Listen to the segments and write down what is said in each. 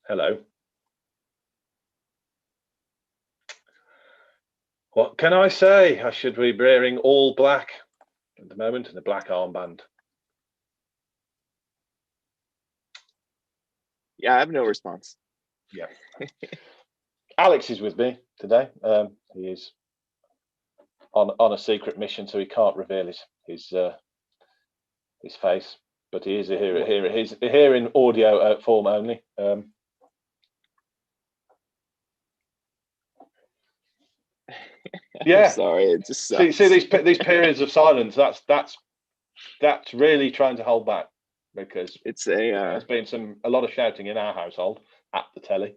Hello. What can I say? I should be wearing all black at the moment and a black armband. Yeah, I have no response. Yeah. Alex is with me today. He is on a secret mission, so he can't reveal his face, but he is here in audio form only. Yeah, sorry, it just see sucks. these periods of silence. That's really trying to hold back, because It's there's been a lot of shouting in our household at the telly.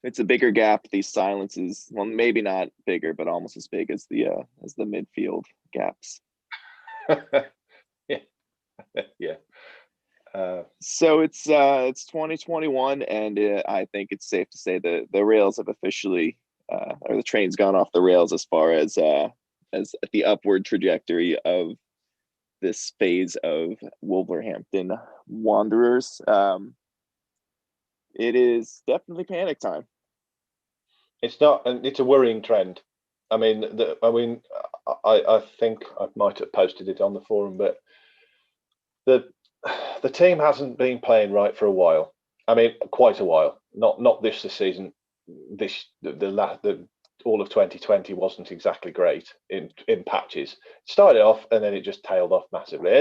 It's a bigger gap. These silences, well, maybe not bigger, but almost as big as the midfield gaps. Yeah, yeah. So it's 2021, and I think it's safe to say that the rails have officially, or the train's gone off the rails as far as the upward trajectory of this phase of Wolverhampton Wanderers. It is definitely panic time. It's not, and it's a worrying trend. I mean, I think I might have posted it on the forum, but the team hasn't been playing right for a while. I mean, quite a while. Not this season. The all of 2020 wasn't exactly great in patches. It started off and then it just tailed off massively.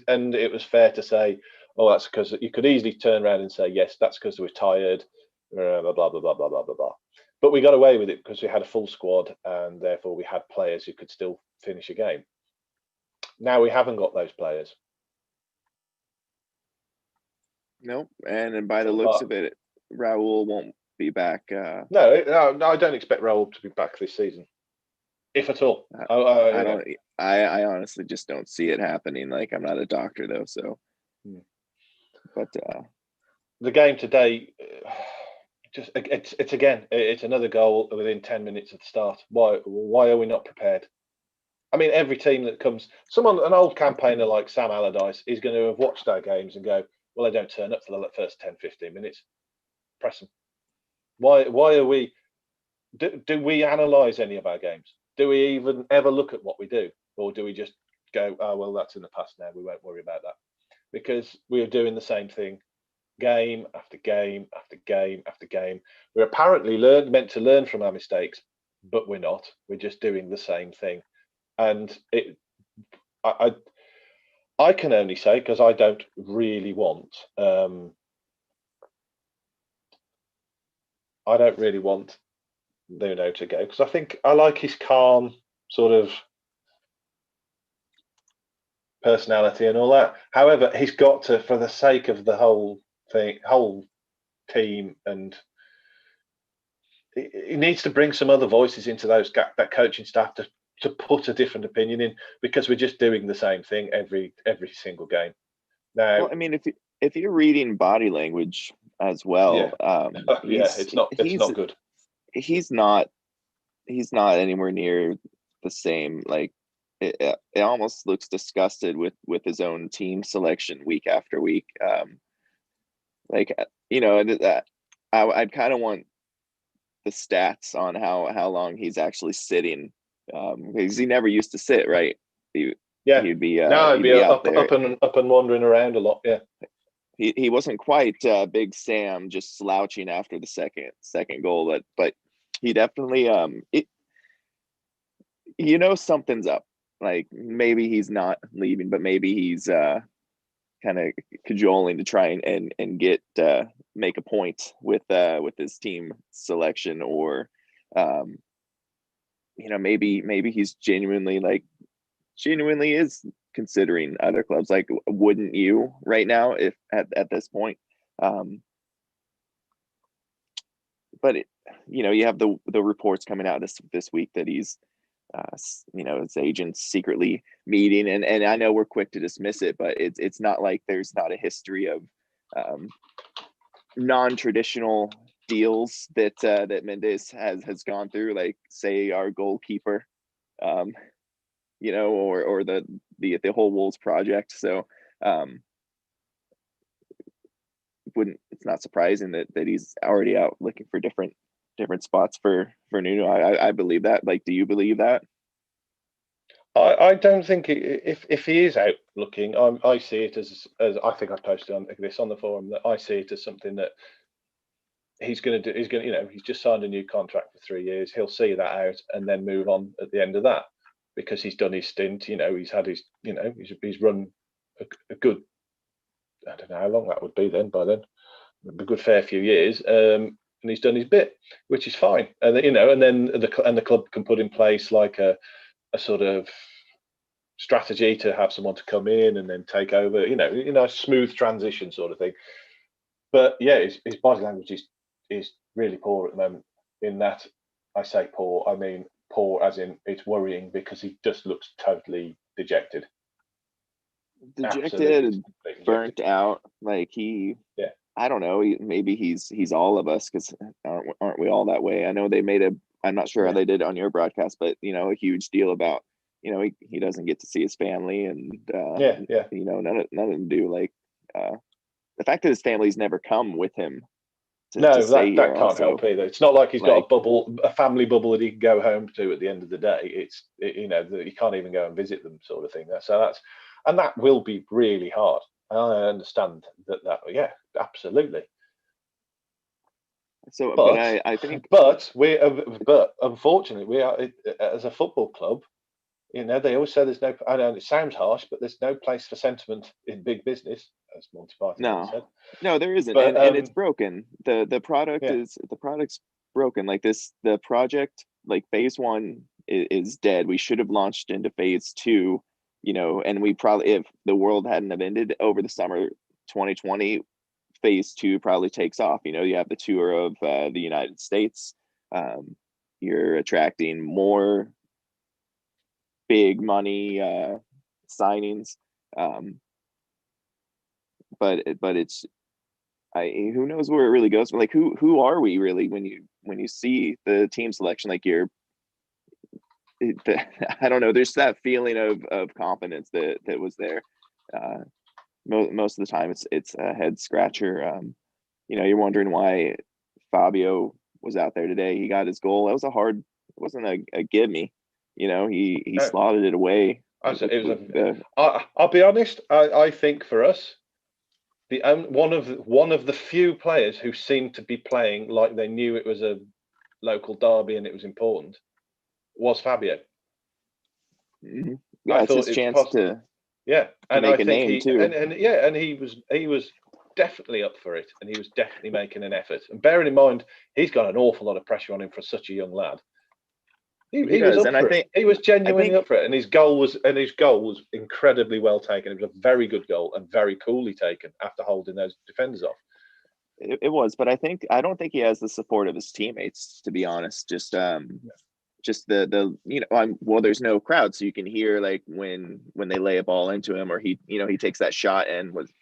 And it was fair to say, oh, that's because you could easily turn around and say, yes, that's because we're tired, blah blah blah blah blah blah blah blah. But we got away with it because we had a full squad and therefore we had players who could still finish a game. Now we haven't got those players. Nope. And by the looks of it, Raul won't be back. No, I don't expect Raul to be back this season, if at all. I honestly just don't see it happening. Like, I'm not a doctor though, so. But the game today, just it's another goal within 10 minutes of the start. Why are we not prepared? I mean, every team that comes, an old campaigner like Sam Allardyce is going to have watched our games and go, well, they don't turn up for the first 10, 15 minutes. Press them. Why are we? Do we analyse any of our games? Do we even ever look at what we do, or do we just go, oh well, that's in the past now, we won't worry about that? Because we are doing the same thing, game after game after game after game. We're apparently meant to learn from our mistakes, but we're not. We're just doing the same thing, and I can only say, because I don't really want. I don't really want Nuno to go, because I think I like his calm sort of personality and all that. However, he's got to, for the sake of the whole team, and he needs to bring some other voices into that coaching staff to put a different opinion in, because we're just doing the same thing every single game. Now, well, I mean, if you're reading body language as well, it's not good. He's not anywhere near the same. Like, it almost looks disgusted with his own team selection week after week. Like, I'd kind of want the stats on how long he's actually sitting, because he never used to sit, right? He'd be up and wandering around a lot. Yeah, he wasn't quite Big Sam, just slouching after the second goal, but he definitely something's up. Like, maybe he's not leaving, but maybe he's kind of cajoling to try and get make a point with his team selection, or maybe he's genuinely is considering other clubs. Like, wouldn't you right now, if at this point? But you have the reports coming out this week that he's his agents secretly meeting, and I know we're quick to dismiss it, but it's not like there's not a history of non-traditional deals that Mendes has gone through, like, say, our goalkeeper, or the whole Wolves project. So it's not surprising that he's already out looking for different spots for Nuno. I believe that. Like, do you believe that? I don't think if he is out looking, I see it as I think I posted on this on the forum, that I see it as something that he's going to do. He's going to, he's just signed a new contract for 3 years. He'll see that out and then move on at the end of that, because he's done his stint. He's had his, he's run a good, I don't know how long that would be then. By then, a good fair few years. And he's done his bit, which is fine. And and then the club can put in place like a sort of strategy to have someone to come in and then take over, a smooth transition sort of thing. But yeah, his body language is really poor at the moment. In that, I say poor, I mean poor as in it's worrying, because he just looks totally dejected. Dejected, burnt out. Like yeah. I don't know. Maybe he's all of us, because aren't we all that way? I know they made I'm not sure how they did it on your broadcast, but a huge deal about he doesn't get to see his family, and nothing to do, like the fact that his family's never come with him. No, that can't help either. It's not like he's got a family bubble that he can go home to at the end of the day. You can't even go and visit them, sort of thing. So that will be really hard. I understand that. Yeah, absolutely. So, but I think, but unfortunately, we are, as a football club. They always say there's no. I know it sounds harsh, but there's no place for sentiment in big business, as Monty Python said. No, there isn't, but, and it's broken. The product's broken. Like the project, like phase 1 is dead. We should have launched into phase 2, and we probably, if the world hadn't have ended over the summer 2020, phase 2 probably takes off. You have the tour of the United States. You're attracting more big money signings, but it's who knows where it really goes. Like who are we really when you see the team selection? Like I don't know. There's that feeling of confidence that was there. Most of the time, it's a head scratcher. You're wondering why Fabio was out there today. He got his goal. That was it wasn't a give me. He slotted it away. I'll be honest. I think for us, one of the few players who seemed to be playing like they knew it was a local derby and it was important was Fabio. Mm-hmm. Yeah, it's his chance to make a name too. And he was definitely up for it, and he was definitely making an effort. And bearing in mind, he's got an awful lot of pressure on him for such a young lad. He was up for it. He was genuinely up for it, and his goal was incredibly well taken. It was a very good goal and very coolly taken after holding those defenders off. It was, but I don't think he has the support of his teammates, to be honest. Just the well, there's no crowd, so you can hear like when they lay a ball into him, or he takes that shot, and with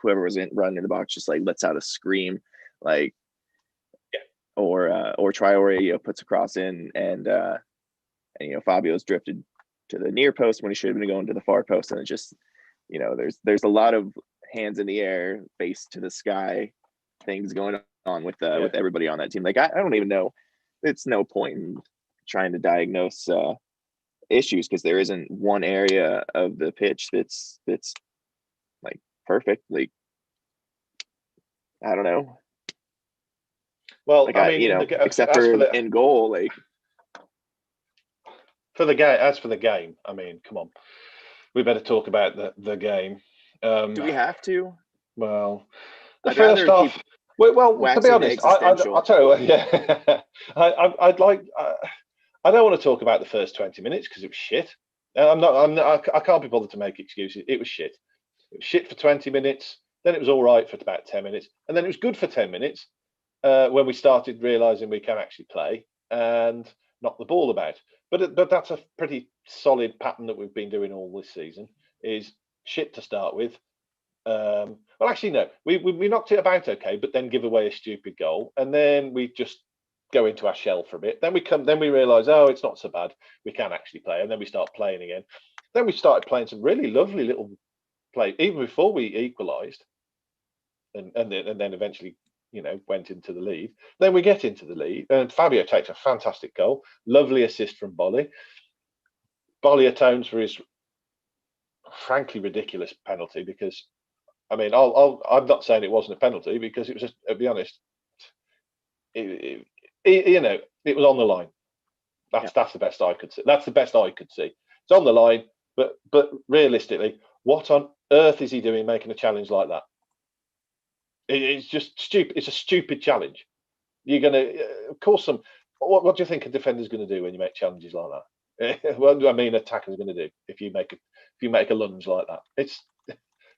whoever was running in the box just like lets out a scream, like or Traore puts a cross in, and Fabio's drifted to the near post when he should have been going to the far post, and it just there's a lot of hands in the air, face to the sky things going on with everybody on that team. Like I don't even know. It's no point in trying to diagnose issues, because there isn't one area of the pitch that's like perfect. Like I don't know. Well, like except for in goal, like for the game. As for the game, I mean, come on, we better talk about the game. Do we have to? Well, the first half. Well, to be honest, I'll tell you what. Yeah, I'd like. I don't want to talk about the first 20 minutes because it was shit. I can't be bothered to make excuses. It was shit. It was shit for 20 minutes. Then it was all right for about 10 minutes, and then it was good for 10 minutes when we started realizing we can actually play and knock the ball about. But that's a pretty solid pattern that we've been doing all this season. Is shit to start with. Well, actually, no. We knocked it about okay, but then give away a stupid goal, and then we just go into our shell for a bit. Then we realise, oh, it's not so bad. We can actually play, and then we start playing again. Then we started playing some really lovely little play, even before we equalised. and then eventually, went into the lead. Then we get into the lead, and Fabio takes a fantastic goal, lovely assist from Bolly. Bolly atones for his frankly ridiculous penalty because, I mean, I'm not saying it wasn't a penalty because it was just, to be honest, it was on the line. That's the best I could see. That's the best I could see. It's on the line, but realistically, what on earth is he doing making a challenge like that? It's just stupid. It's a stupid challenge. You're gonna, of course, What do you think a defender's going to do when you make challenges like that? What do I mean, attacker's going to do if you make a lunge like that? Of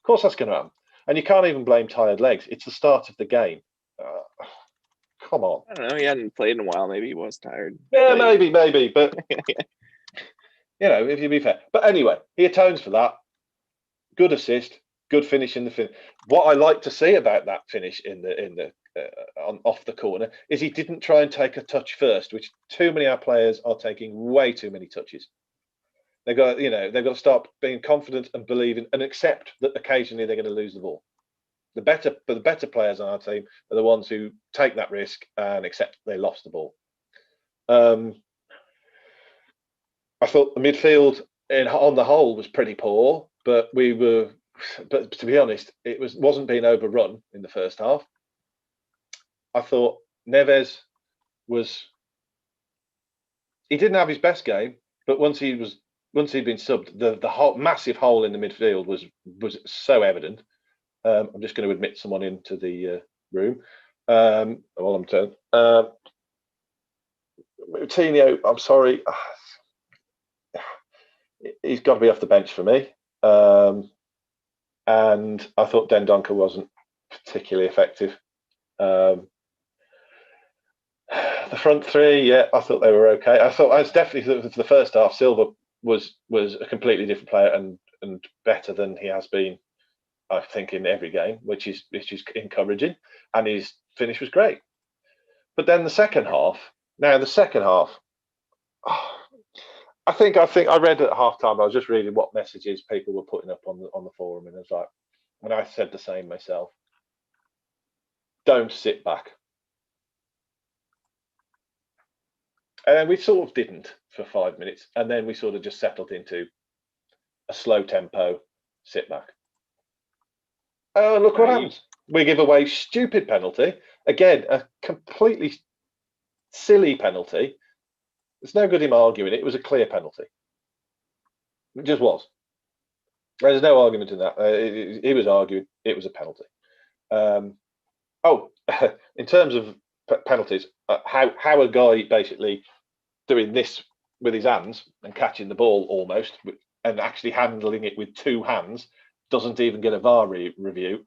course that's going to happen, and you can't even blame tired legs. It's the start of the game. Come on. I don't know. He hadn't played in a while. Maybe he was tired. Yeah, maybe, but if you be fair. But anyway, he atones for that. Good assist, good finish in the finish. What I like to see about that finish off the corner is he didn't try and take a touch first, which too many of our players are taking way too many touches. They've got to start being confident and believing and accept that occasionally they're going to lose the ball. The better players on our team are the ones who take that risk and accept they lost the ball. I thought the midfield on the whole was pretty poor, but to be honest, it wasn't being overrun in the first half. I thought Neves he didn't have his best game, but once he'd been subbed, the whole massive hole in the midfield was so evident. I'm just going to admit someone into the room while I'm turned. Coutinho, I'm sorry, he's got to be off the bench for me. And I thought Dendoncker wasn't particularly effective. The front three, I thought they were okay. I was definitely for the first half, Silva was a completely different player and better than he has been, I think, in every game, which is encouraging, and his finish was great. But then the second half. I think I read at halftime. I was just reading what messages people were putting up on the forum, and it's like, and I said the same myself. Don't sit back. And we sort of didn't for 5 minutes, and then we sort of just settled into a slow tempo sit back. Oh, look what happens. We give away stupid penalty. Again, a completely silly penalty. There's no good him arguing. It was a clear penalty. It just was. There's no argument in that. He was arguing it was a penalty. In terms of penalties, how a guy basically doing this with his hands and catching the ball almost and actually handling it with two hands doesn't even get a VAR review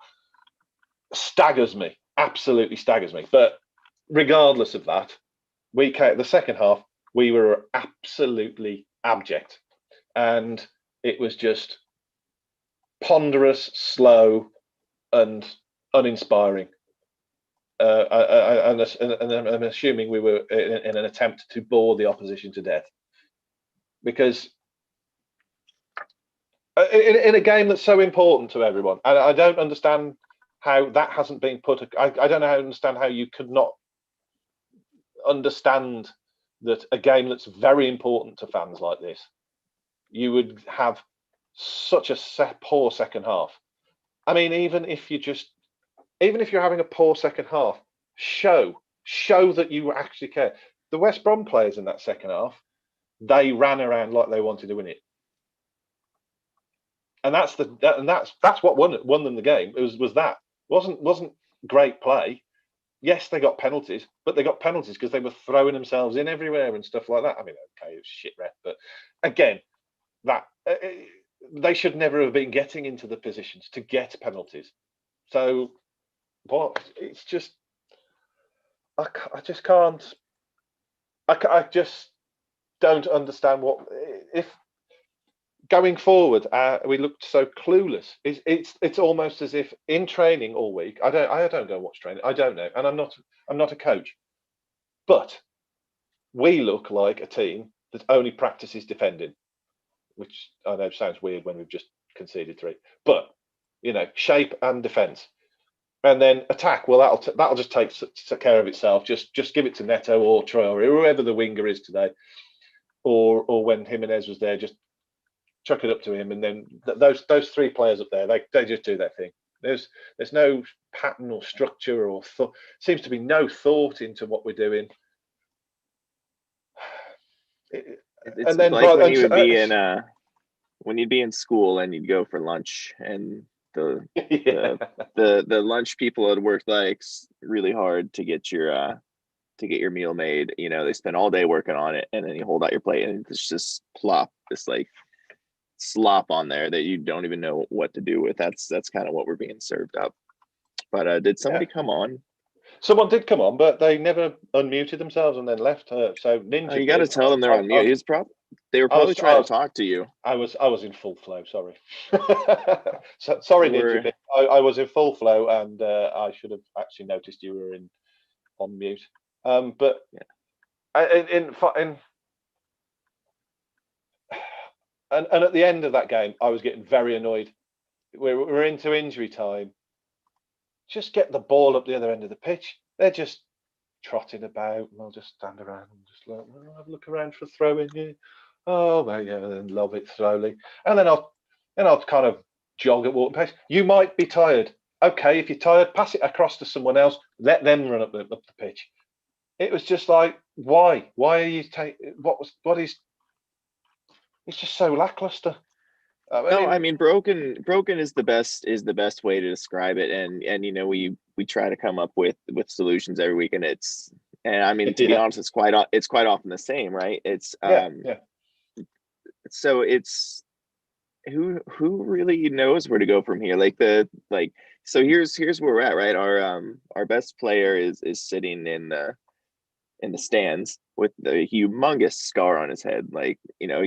staggers me. Absolutely staggers me. But regardless of that, the second half, we were absolutely abject, and it was just ponderous, slow, and uninspiring. And I'm assuming we were in an attempt to bore the opposition to death, because in a game that's so important to everyone, and I don't understand how that hasn't been put. I don't understand how you could not understand that a game that's very important to fans like this, you would have such a poor second half. I mean, even if you're having a poor second half, show that you actually care. The West Brom players in that second half, they ran around like they wanted to win it, and that's what won them the game. It was that wasn't great play. Yes, they got penalties, but they got penalties because they were throwing themselves in everywhere and stuff like that. I mean, okay, it was shit ref, but again, that they should never have been getting into the positions to get penalties. So, it's just, I just can't. I just don't understand if going forward we looked so clueless. It's almost as if in training all week. I don't go watch training. I don't know, and I'm not a coach, but we look like a team that only practices defending, which I know sounds weird when we've just conceded 3. But shape and defence. and then attack. Well, that'll just take care of itself. Just give it to Neto or Traore, or whoever the winger is today, or when Jimenez was there, just chuck it up to him, and then those three players up there, they just do their thing. There's no pattern or structure or seems to be no thought into what we're doing. It's and then like when you would be in when you'd be in school and you'd go for lunch, and the the lunch people had worked like really hard to get your meal made. You know, they spend all day working on it, and then you hold out your plate and it's just plop this like slop on there that you don't even know what to do with. That's kind of what we're being served up. But did somebody come on? Someone did come on, but they never unmuted themselves and then left. So Ninja, you got to tell them they're on mute. They were probably trying to talk to you. I was in full flow. Sorry, sorry, Ninja. I was in full flow, and I should have actually noticed you were on mute. But and at the end of that game, I was getting very annoyed. We're into injury time. Just get the ball up the other end of the pitch. They're just trotting about, and I'll just stand around and just like, well, have a look around for throwing here. Oh, well, yeah, then lob it slowly, and then I'll kind of jog at walking pace. You might be tired. Okay, if you're tired, pass it across to someone else. Let them run up the pitch. It was just like, why? Why are you taking? What is? It's just so lackluster. I mean, broken is the best way to describe it, and you know, we try to come up with solutions every week, and I mean, to be honest, it's quite often the same, right? It's so it's who really knows where to go from here? So here's where we're at, right? Our best player is sitting in the stands with the humongous scar on his head. Like, you know,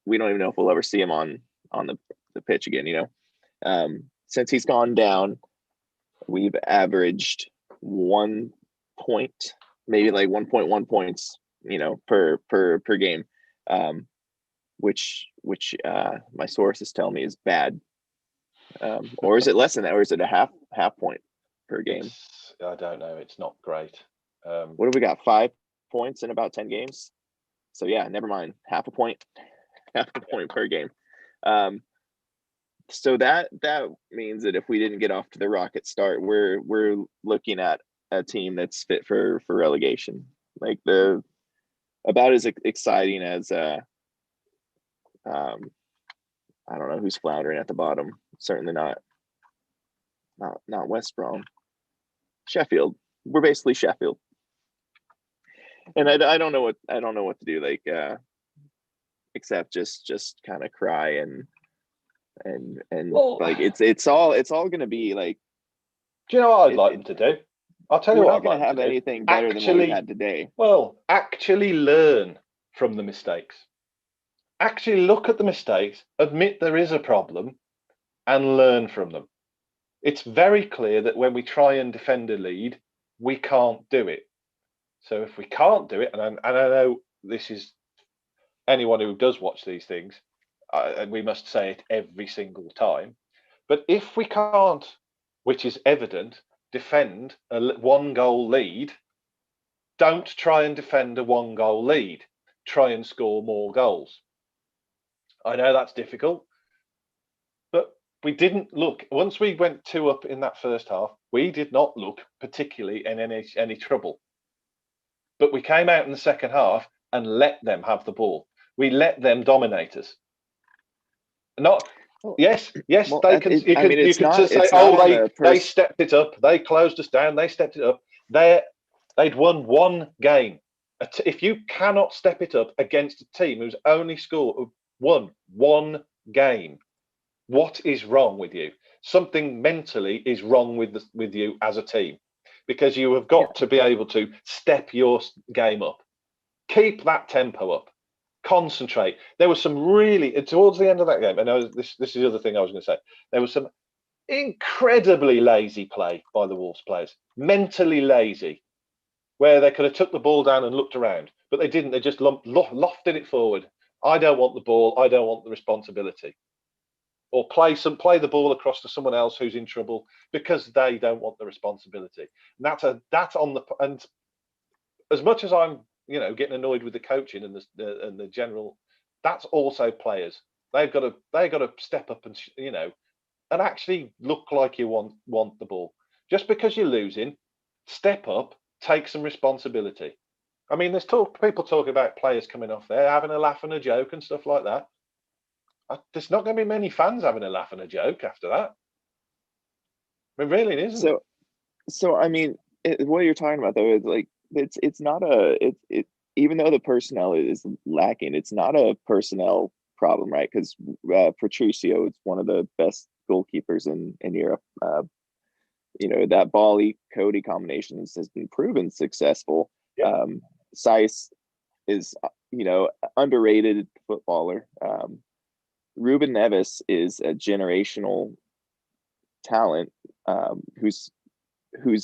we don't even know if we'll ever see him on the pitch again, you know. Since he's gone down, we've averaged 1 point, maybe like 1.1 points, you know, per game, which my sources tell me is bad. Or is it less than that, or is it a half point per game? I don't know. It's not great. What have we got? 5 points in about 10 games. So yeah, never mind. Half a point per game. So that means that if we didn't get off to the rocket start, we're looking at a team that's fit for relegation. Like about as exciting as I don't know who's floundering at the bottom. Certainly not West Brom. Sheffield. We're basically Sheffield. And I don't know what to do, like except just kind of cry and like it's all going to be like. Do you know what I'd like them to do? I'll tell you what. We're not going to have anything better than what we had today. Well, actually learn from the mistakes. Actually look at the mistakes, admit there is a problem, and learn from them. It's very clear that when we try and defend a lead, we can't do it. So if we can't do it, and I know this is anyone who does watch these things, and we must say it every single time, but if we can't, which is evident, defend a 1-goal lead, don't try and defend a 1-goal lead. Try and score more goals. I know that's difficult, but we didn't look. Once we went 2 up in that first half, we did not look particularly in any trouble. But we came out in the second half and let them have the ball. We let them dominate us. Yes, well, they can. You can say, oh, they stepped it up. They closed us down. They stepped it up. They'd won 1 game. If you cannot step it up against a team who's only won 1 game, what is wrong with you? Something mentally is wrong with you as a team, because you have got to be able to step your game up, keep that tempo up, concentrate. There was some really, towards the end of that game, and this is the other thing I was going to say, there was some incredibly lazy play by the Wolves players, mentally lazy, where they could have took the ball down and looked around, but they didn't. They just lofted it forward. I don't want the ball. I don't want the responsibility. or play the ball across to someone else who's in trouble because they don't want the responsibility. And that's on the, and as much as I'm, getting annoyed with the coaching and the general, that's also players. They've got to step up and and actually look like you want the ball. Just because you're losing, step up, take some responsibility. I mean, there's people talking about players coming off there having a laugh and a joke and stuff like that. There's not going to be many fans having a laugh and a joke after that. I mean, really, isn't it? So I mean, what you're talking about though is like it's not it even though the personnel is lacking, it's not a personnel problem, right? Because Patricio is one of the best goalkeepers in Europe. That Bali Cody combination has been proven successful. Yeah. Seiss is underrated footballer. Ruben Neves is a generational talent whose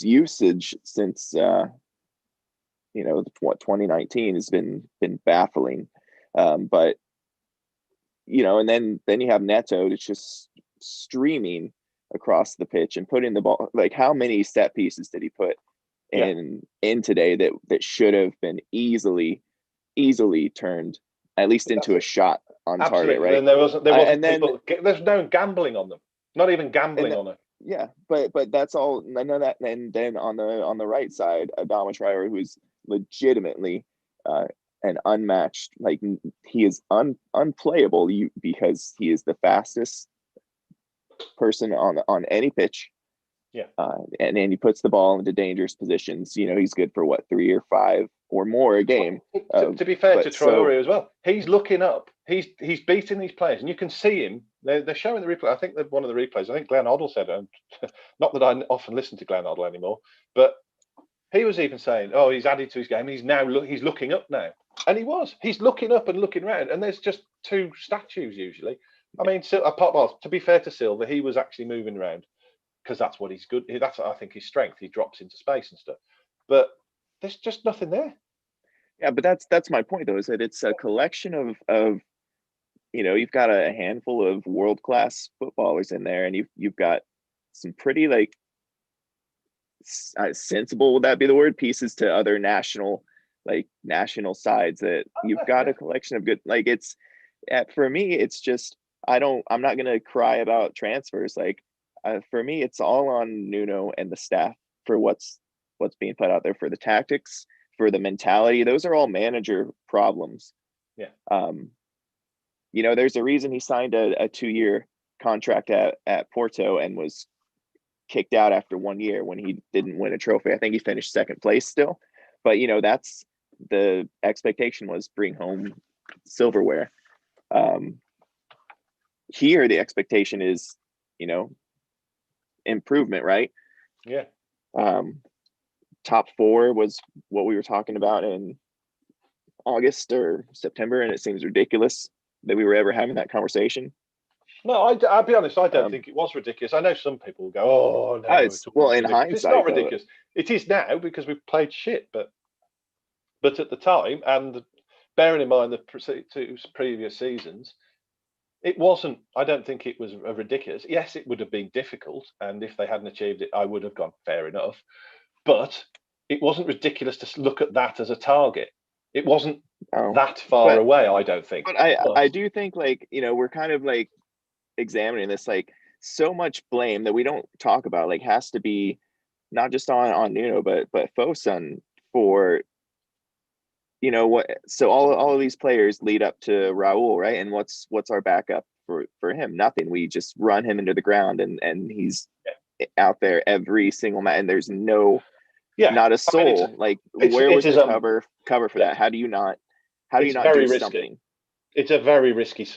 usage since 2019 has been baffling. But and then you have Neto that's just streaming across the pitch and putting the ball. Like, how many set pieces did he put in today that should have been easily turned at least into a shot on target, right? And there wasn't there's no gambling on them. Not even gambling on it. Yeah, but that's all. None of that. And then on the right side, Adama Traore, who's legitimately an unmatched. Like, he is unplayable because he is the fastest person on any pitch. Yeah. And he puts the ball into dangerous positions. He's good for 3 or 5 or more a game. To be fair to Traore as well, he's looking up. He's beating these players, and you can see him. They're showing the replay. I think one of the replays. I think Glenn Hoddle said, not that I often listen to Glenn Hoddle anymore, but he was even saying, "Oh, he's added to his game. He's looking up now," and he's looking up and looking around. And there's just 2 statues usually. I mean, to be fair to Silva, he was actually moving around, because that's what he's good. That's, I think, his strength. He drops into space and stuff. But there's just nothing there. Yeah, but that's my point though, is that it's a collection of you've got a handful of world-class footballers in there, and you've got some pretty sensible, would that be the word, pieces to other national sides, that you've got a collection of good, it's for me, it's just, I'm not going to cry about transfers. For me, it's all on Nuno and the staff for what's being put out there, for the tactics, for the mentality. Those are all manager problems. Yeah. There's a reason he signed a 2-year contract at Porto and was kicked out after 1 year when he didn't win a trophy. I think he finished second place still, but that's the expectation, was bring home silverware. Here the expectation is, improvement, right? Yeah. Top 4 was what we were talking about in August or September, and it seems ridiculous that we were ever having that conversation. No, I'll be honest, I don't think it was ridiculous. I know some people will go, "Oh no," well, in hindsight, it's not ridiculous. It is now because we've played shit, but at the time, and bearing in mind the 2 previous seasons, it wasn't. I don't think it was ridiculous. Yes, it would have been difficult, and if they hadn't achieved it, I would have gone, fair enough. But it wasn't ridiculous to look at that as a target. It wasn't that far away, I don't think. But I do think, we're kind of examining this, so much blame that we don't talk about has to be not just on Nuno but Fosun for what. So all of these players lead up to Raul, right? And what's our backup for him? Nothing. We just run him into the ground, and he's out there every single match, and there's not a soul. Where was the cover for that? How do you not do something? It's a very risky.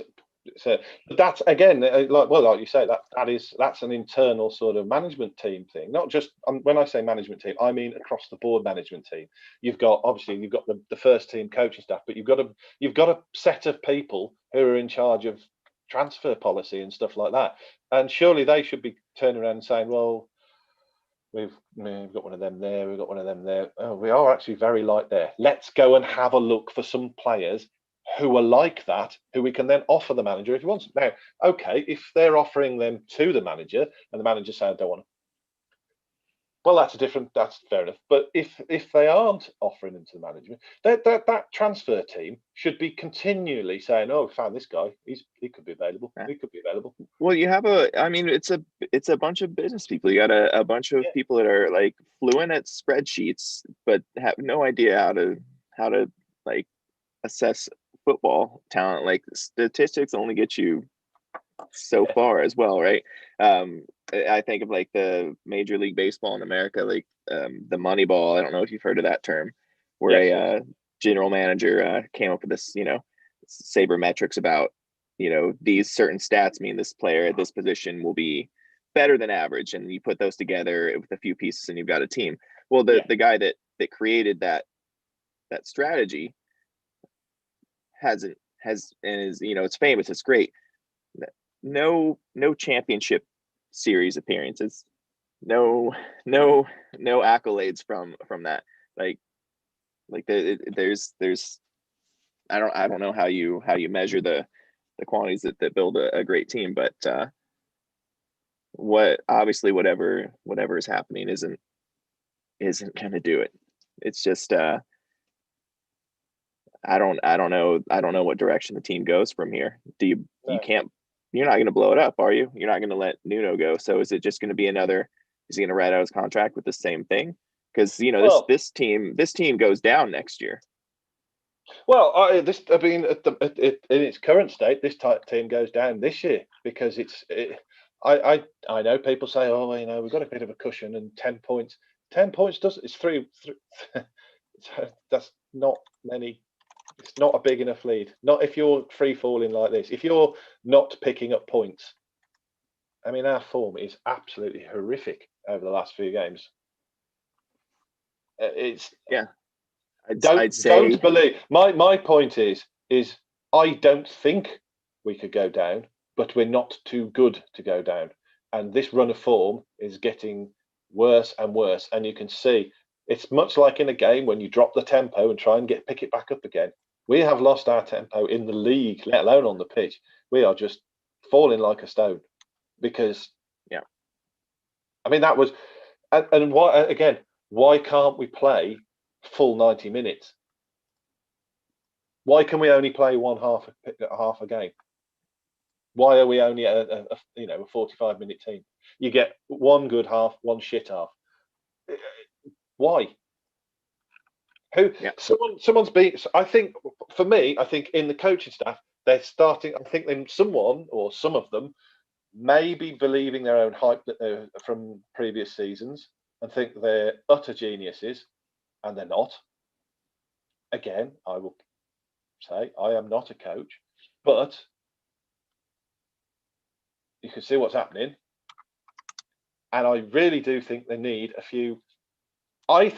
So that's, again, like you say, that's an internal sort of management team thing. Not just, when I say management team, I mean across the board management team. You've got the first team coaching staff, but you've got a set of people who are in charge of transfer policy and stuff like that. And surely they should be turning around and saying, "Well, we've got one of them there, we've got one of them there. Oh, we are actually very light there. Let's go and have a look for some players who are like that, who we can then offer the manager if he wants. Now, okay, if they're offering them to the manager and the manager says, I don't want them, well, that's fair enough. But if they aren't offering them to the management, that transfer team should be continually saying, "Oh, we found this guy. He could be available. He could be available." Well, I mean, it's a bunch of business people. You got a bunch of people that are like fluent at spreadsheets, but have no idea how to like assess football talent. Like statistics only get you so far as well, right? I think of like the Major League Baseball in America, like the Moneyball. I don't know if you've heard of that term, where Yes. general manager came up with this, sabermetrics about, these certain stats mean this player at this position will be better than average, and you put those together with a few pieces, and you've got a team. Well, the guy that created that strategy has and is, it's famous, it's great. No championship series appearances, no accolades from that. Like there's I don't know how you measure the qualities that build a great team, but obviously whatever is happening isn't going to do it. It's just I don't know what direction the team goes from here. You're not going to blow it up, are you? You're not going to let Nuno go. So is it just going to be is he going to write out his contract with the same thing? Because this team goes down next year. Well, in its current state, this team goes down this year because I know people say, oh, we've got a bit of a cushion and 10 points. 10 points it's three that's not many. It's not a big enough lead. Not if you're free falling like this. If you're not picking up points, I mean, our form is absolutely horrific over the last few games. Don't believe. My point is I don't think we could go down, but we're not too good to go down. And this run of form is getting worse and worse. And you can see it's much like in a game when you drop the tempo and try and pick it back up again. We have lost our tempo in the league, let alone on the pitch. We are just falling like a stone because, I mean, that was, and why can't we play full 90 minutes? Why can we only play half a game? Why are we only a 45-minute team? You get one good half, one shit half. Why? Someone's beat. I think for me, in the coaching staff, they're starting. I think someone or some of them may be believing their own hype that they're from previous seasons and think they're utter geniuses, and they're not. Again, I will say I am not a coach, but you can see what's happening, and I really do think they need a few. I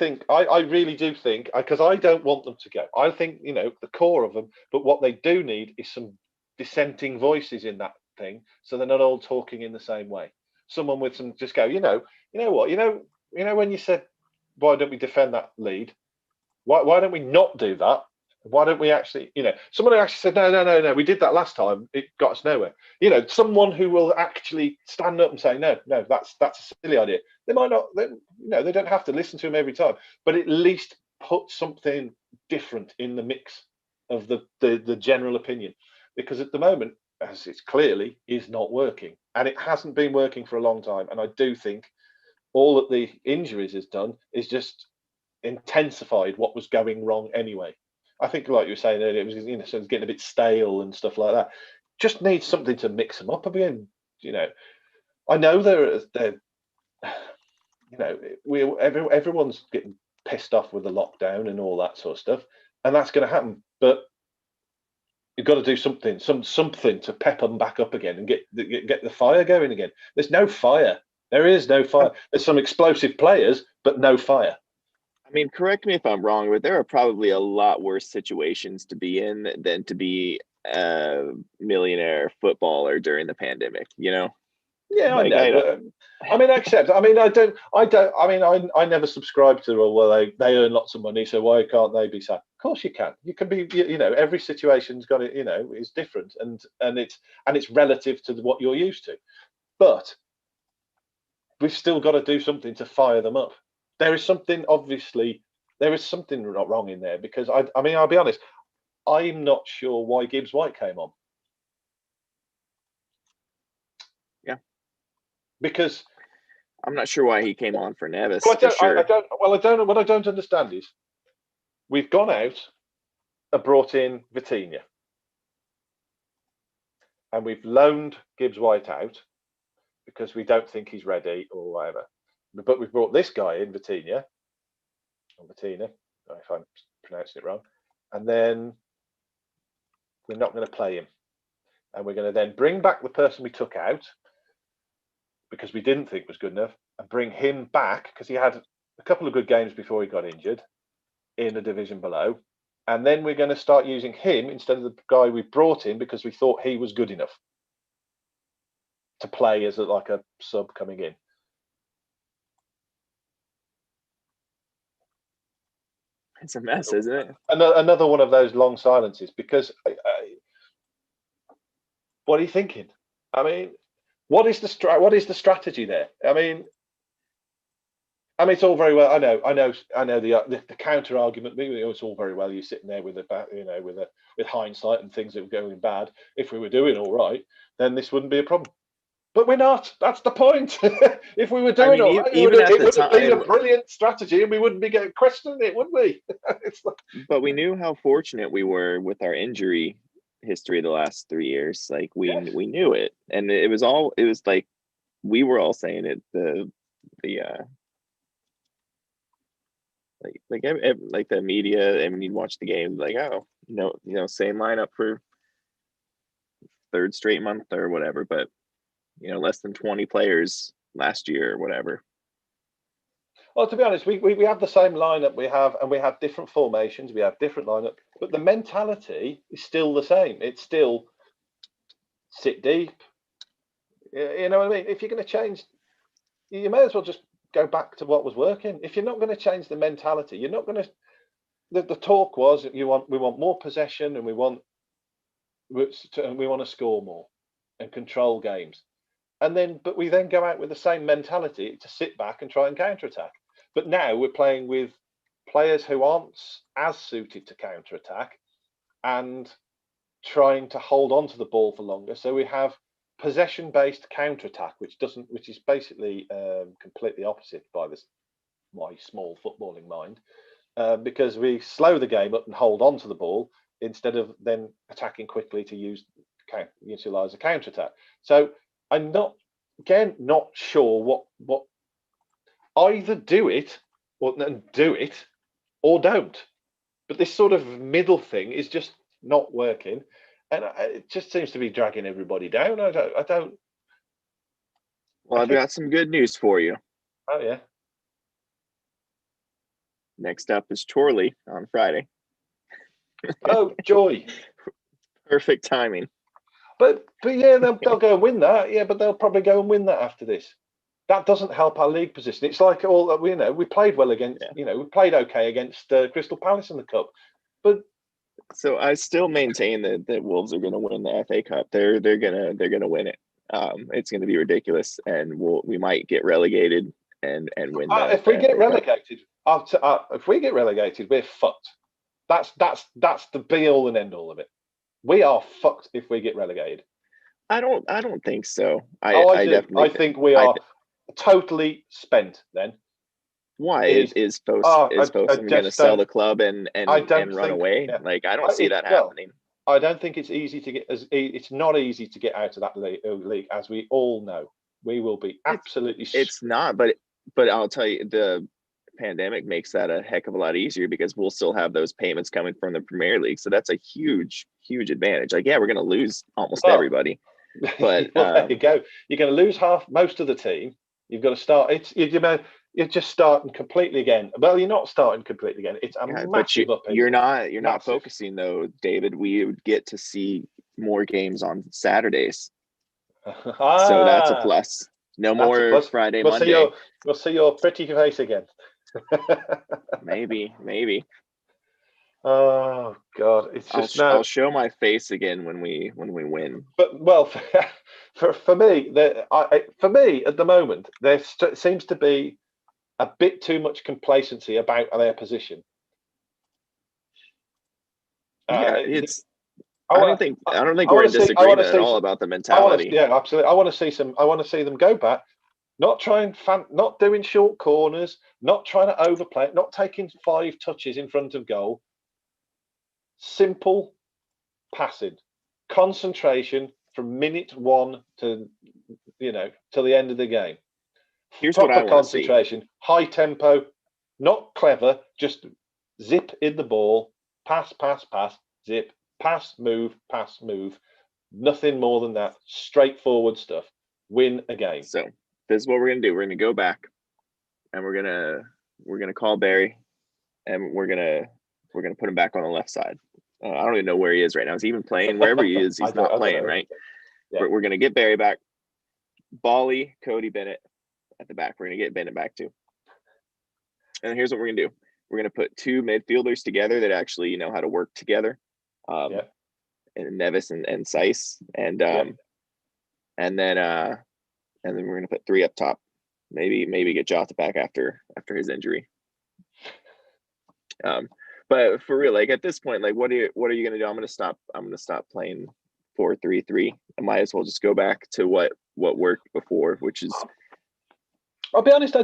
really do think, because I don't want them to go. I think, the core of them, but what they do need is some dissenting voices in that thing, so they're not all talking in the same way. Someone with some, just go, when you said, why don't we defend that lead? Why don't we not do that? Why don't we actually, someone who actually said, no, we did that last time. It got us nowhere. Someone who will actually stand up and say, no, that's a silly idea. They might not, they don't have to listen to him every time, but at least put something different in the mix of the general opinion, because at the moment, as it's clearly, is not working, and it hasn't been working for a long time. And I do think all that the injuries has done is just intensified what was going wrong anyway. I think, like you were saying earlier, it was so it's getting a bit stale and stuff like that. Just needs something to mix them up again. I know they're everyone's getting pissed off with the lockdown and all that sort of stuff, and that's going to happen. But you've got to do something to pep them back up again and get the fire going again. There's no fire. There is no fire. There's some explosive players, but no fire. I mean, correct me if I'm wrong, but there are probably a lot worse situations to be in than to be a millionaire footballer during the pandemic, Yeah, I know. I mean, except, I mean, I don't. I mean, I never subscribe to, well, they earn lots of money, so why can't they be sad? course you can. You can be, every situation's got it, is different, and it's relative to what you're used to. But we've still got to do something to fire them up. There is something not wrong in there, because I mean, I'll be honest, I'm not sure why Gibbs White came on. Yeah, because I'm not sure why he came on for Neves. Well, I don't. Well, I don't know. What I don't understand is we've gone out and brought in Vitinha, and we've loaned Gibbs White out because we don't think he's ready or whatever. But we've brought this guy in, Vitinha, if I'm pronouncing it wrong, and then we're not going to play him, and we're going to then bring back the person we took out because we didn't think was good enough, and bring him back because he had a couple of good games before he got injured in a division below. And then we're going to start using him instead of the guy we brought in because we thought he was good enough to play as like a sub coming in. It's a mess, isn't it? Another one of those long silences, because what are you thinking? I mean, what is the strategy there? I mean, it's all very well. I know the counter argument. It's all very well you sitting there with with hindsight and things that were going bad. If we were doing all right, then this wouldn't be a problem. But we're not. That's the point. If we were doing all right, it would have been a brilliant strategy, and we wouldn't be questioning it, would we? But we knew how fortunate we were with our injury history the last 3 years. Like we knew it, and it was like we were all saying it. Like the media, and when you watch the game, like, oh, same lineup for third straight month or whatever, but less than 20 players last year or whatever. Well, to be honest, we have the same lineup and we have different formations, we have different lineup, but the mentality is still the same. It's still sit deep. You know what I mean? If you're going to change, you may as well just go back to what was working. If you're not going to change the mentality, you're not going to. The talk was we want more possession, and we want to score more and control games. But we then go out with the same mentality to sit back and try and counterattack. But now we're playing with players who aren't as suited to counterattack and trying to hold on to the ball for longer. So we have possession-based counterattack, which is basically completely opposite by my small footballing mind, because we slow the game up and hold on to the ball instead of then attacking quickly to utilize a counterattack. So I'm not sure what either do it or don't. But this sort of middle thing is just not working, and it just seems to be dragging everybody down. I don't. Well, I've got some good news for you. Oh yeah. Next up is Chorley on Friday. Oh joy! Perfect timing. But yeah, they'll go and win that. Yeah, but they'll probably go and win that after this. That doesn't help our league position. It's like all that we played well against. Yeah. We played okay against Crystal Palace in the cup. But so I still maintain that Wolves are going to win the FA Cup. They're gonna win it. It's going to be ridiculous, and we might get relegated and win. If we get relegated, if we get relegated, we're fucked. That's the be all and end all of it. We are fucked if we get relegated. I don't think so. I think we are totally spent then. Why is Fosun going to sell the club and run away? Yeah. Like I don't see that happening. I don't think it's easy to get. It's not easy to get out of that league, as we all know. We will be absolutely. It's not, but I'll tell you, the pandemic makes that a heck of a lot easier because we'll still have those payments coming from the Premier League. So that's a huge advantage. Like, yeah, we're going to lose almost everybody, but there you go. You're going to lose most of the team. You've got to start. You're just starting completely again. Well, you're not starting completely again. It's a massive upheaval. You're not focusing though, David. We would get to see more games on Saturdays, so that's a plus. No more Friday, Monday. We'll see your pretty face again. maybe. Oh God, it's just I'll now. show my face again when we win. But well, for me, for me at the moment, there seems to be a bit too much complacency about their position. Yeah, Uh, it's I want I don't think I we're want in to see. I want to disagreement at see. all about the I want to. mentality. Yeah, absolutely. I want to see some. I want to see them go back. Not trying, not doing short corners. Not trying to overplay it. Not taking 5 touches in front of goal. Simple passing, concentration from minute 1 to till the end of the game. Here's what I Proper want to see. concentration, high tempo, not clever, just zip in the ball, pass, pass, pass, zip, pass, move, pass, move. Nothing more than that. Straightforward stuff. Win a game. So this is what we're gonna do. We're gonna go back, and we're gonna call Barry, and we're gonna put him back on the left side. I don't even know where he is right now. Is he even playing? Wherever he is, he's not I don't playing, know. right? Yeah. We're gonna get Barry back. Bally, Cody Bennett at the back. We're gonna get Bennett back too. And here's what we're gonna do. We're gonna put 2 midfielders together that actually know how to work together. Yeah. And Nevis and Sice. And and then we're gonna put 3 up top. Maybe get Jota back after his injury. But for real, like at this point, like what are you gonna do? I'm gonna stop playing 4-3-3. I might as well just go back to what worked before, which is. I'll be honest. I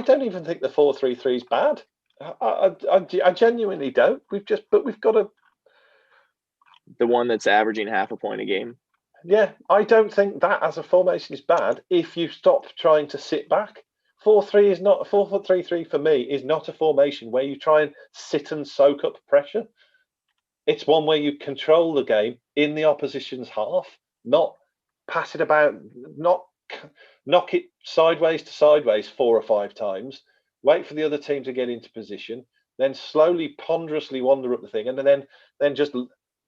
don't even think the 4-3-3 is bad. I genuinely don't. We've got to. The one that's averaging half a point a game. Yeah, I don't think that as a formation is bad if you stop trying to sit back. 4-3 is not 4-3-3 for me is not a formation where you try and sit and soak up pressure. It's one where you control the game in the opposition's half, not pass it about, not knock it sideways to sideways 4 or 5 times, wait for the other team to get into position, then slowly, ponderously wander up the thing, and then just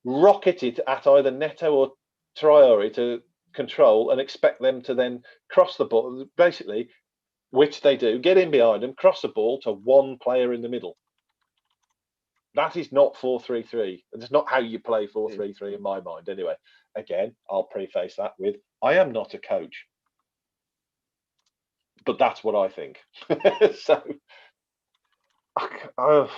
rocket it at either Neto or Traore to control and expect them to then cross the ball, basically, which they do, get in behind them, cross the ball to one player in the middle. That is not 4-3-3. That's not how you play 4-3-3 in my mind. Anyway, again, I'll preface that with I am not a coach, but that's what I think. So, and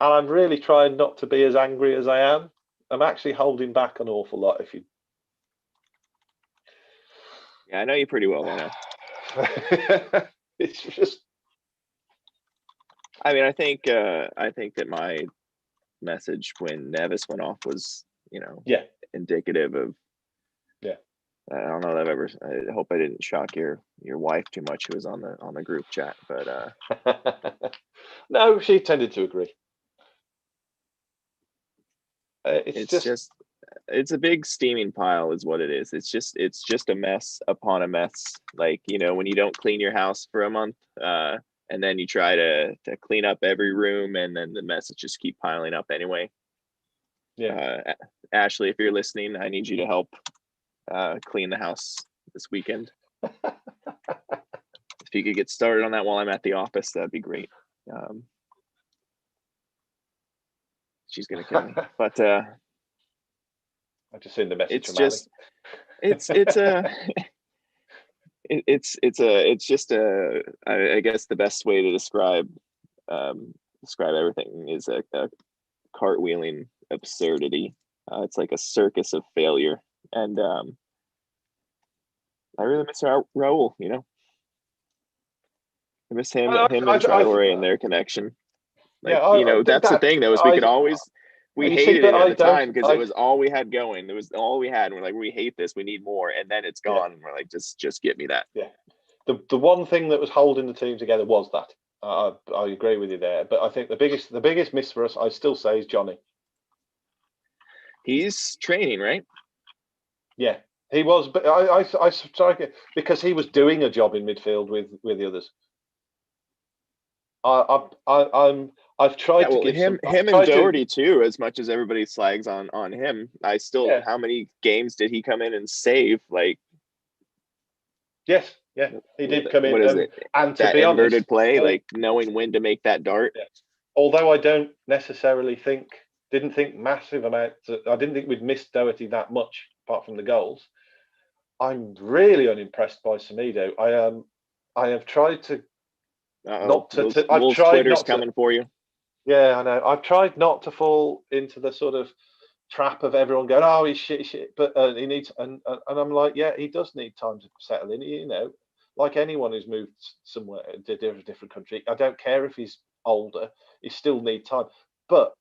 I'm really trying not to be as angry as I am. I'm actually holding back an awful lot. If you, yeah, I know you pretty well, Lana. It's just. I mean, I think that my message when Nevis went off was, indicative of. Yeah. I don't know that I've ever. I hope I didn't shock your wife too much, who was on the group chat, but. No, she tended to agree. It's a big steaming pile is what it is. It's just a mess upon a mess. Like, when you don't clean your house for a month, and then you try to clean up every room, and then the messes just keep piling up anyway. Yeah. Ashley, if you're listening, I need you to help clean the house this weekend. If you could get started on that while I'm at the office, that'd be great. She's gonna kill me, but I just seen the message. It's just, it's just I guess the best way to describe everything is a cartwheeling absurdity. It's like a circus of failure, and I really miss Raul. I miss him and Traore and their connection. Like, that's the thing, though, is we hated it at the time because it was all we had going. It was all we had, and we're like, we hate this, we need more, and then it's gone, and we're like, just get me that. Yeah, the one thing that was holding the team together was that. I agree with you there, but I think the biggest miss for us, I still say, is Johnny. He's training, right? Yeah, he was, but I strike it because he was doing a job in midfield with the others. I've tried to give him and Doherty too. As much as everybody slags on him, I still. Yeah. How many games did he come in and save? Like, yes, yeah, he did come in. What is it? And that to be inverted honest, play, like knowing when to make that dart. Yeah. although I don't necessarily didn't think massive amounts. I didn't think we'd missed Doherty that much, apart from the goals. I'm really unimpressed by Semedo. I have tried to not to. I've Wolves tried Twitter's not to. coming for you. Yeah, I know. I've tried not to fall into the sort of trap of everyone going, "Oh, he's shit," but he needs, and I'm like, yeah, he does need time to settle in. You know, like anyone who's moved somewhere to a different country. I don't care if he's older; he still need time. But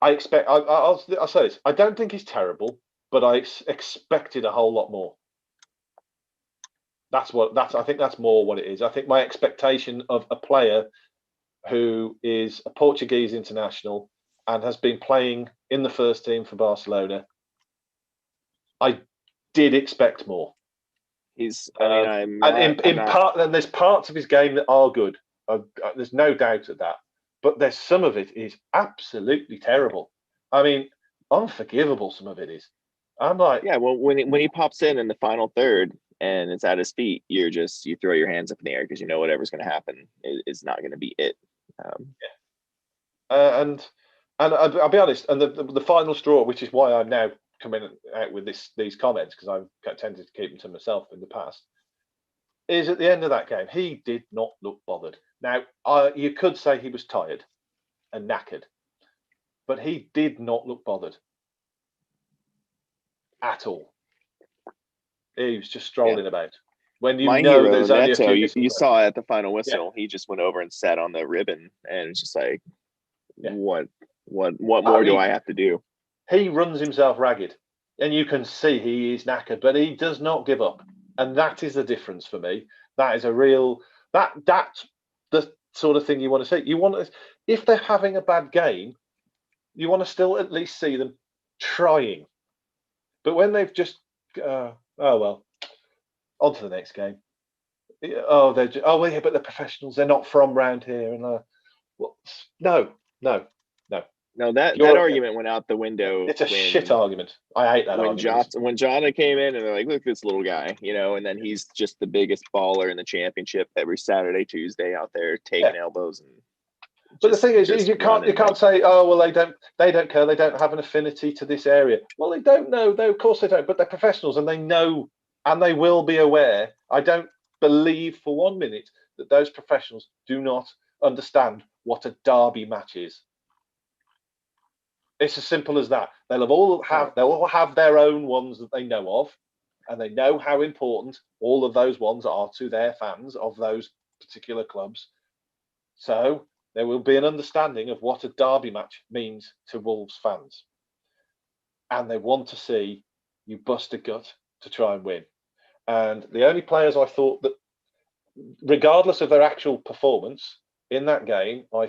I expect. I'll say this. I don't think he's terrible, but I expected a whole lot more. I think that's more what it is. I think my expectation of a player who is a Portuguese international and has been playing in the first team for Barcelona, I did expect more. And there's parts of his game that are good. There's no doubt of that. But there's some of it is absolutely terrible. I mean, unforgivable. Some of it is. I'm like, yeah. Well, when he pops in the final third and it's at his feet, you throw your hands up in the air because you know whatever's going to happen is not going to be it. And I'll be honest. And the final straw, which is why I'm now coming out with these comments, because I've tended to keep them to myself in the past, is at the end of that game, he did not look bothered. Now, you could say he was tired and knackered, but he did not look bothered at all. He was just strolling about. When my hero, there's only Neto, a few you saw at the final whistle, he just went over and sat on the ribbon, and it's just like, what more do I have to do? He runs himself ragged, and you can see he is knackered, but he does not give up, and that is the difference for me. That is a real that's the sort of thing you want to see. You want to, if they're having a bad game, you want to still at least see them trying. But when they've just oh well, on to the next game. Oh, but they're professionals. They're not from round here, and well, no. No, that argument went out the window. It's a shit argument. I hate that argument. When Jota came in and they're like, look at this little guy, and then he's just the biggest baller in the championship every Saturday, Tuesday out there taking elbows. But the thing is, you can't say, oh well, they don't care, they don't have an affinity to this area. Well, they don't know, though. Of course they don't. But they're professionals and they know, and they will be aware. I don't believe for 1 minute that those professionals do not understand what a derby match is. It's as simple as that. They'll all have their own ones that they know of, and they know how important all of those ones are to their fans of those particular clubs. So there will be an understanding of what a derby match means to Wolves fans, and they want to see you bust a gut to try and win. And the only players I thought that, regardless of their actual performance in that game, I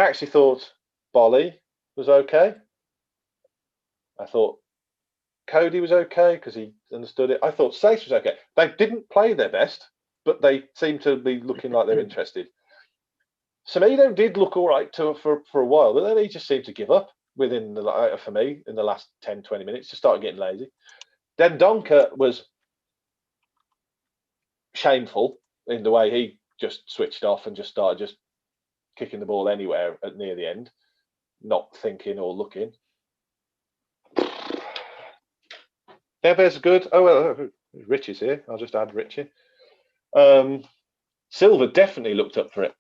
actually thought Bolly was okay. I thought Cody was okay because he understood it. I thought Sace was okay. They didn't play their best, but they seemed to be looking like they're interested. Semedo did look all right for a while, but then he just seemed to give up for me in the last 10, 20 minutes. Just started getting lazy. Then Donker was shameful in the way he just switched off and just started just kicking the ball anywhere near the end, not thinking or looking. Neves good. Oh well, Richie's here. I'll just add Richie. Silva definitely looked up for it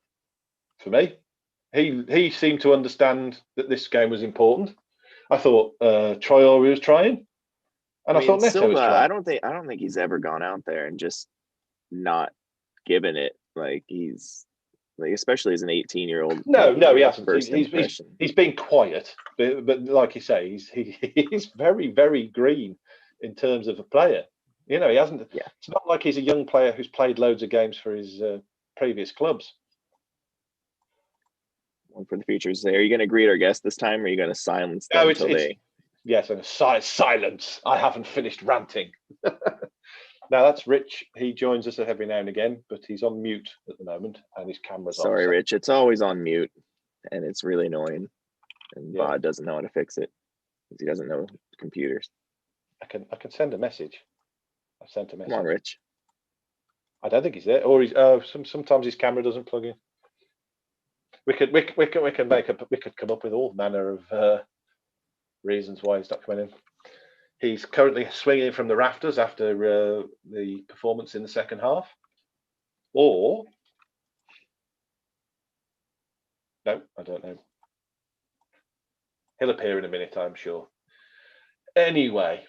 for me. He seemed to understand that this game was important. I thought Traore was trying, and I thought Neto was trying. I don't think he's ever gone out there and just not given it. Like he's like, especially as an 18-year-old. No, he hasn't. He's been quiet, but like you say, he's very, very green in terms of a player. He hasn't. Yeah. It's not like he's a young player who's played loads of games for his previous clubs. One for the future is, are you going to greet our guest this time, or are you going to silence them until they? Yes, and silence. I haven't finished ranting. Now that's Rich. He joins us every now and again, but he's on mute at the moment, and his camera's on. Sorry, Rich. It's always on mute, and it's really annoying. And Bod doesn't know how to fix it because he doesn't know computers. I can send a message. I've sent a message. Come on, Rich. I don't think he's there, or he's. Sometimes his camera doesn't plug in. We could come up with all manner of reasons why he's not coming in. He's currently swinging from the rafters after the performance in the second half, or no, I don't know. He'll appear in a minute, I'm sure. Anyway,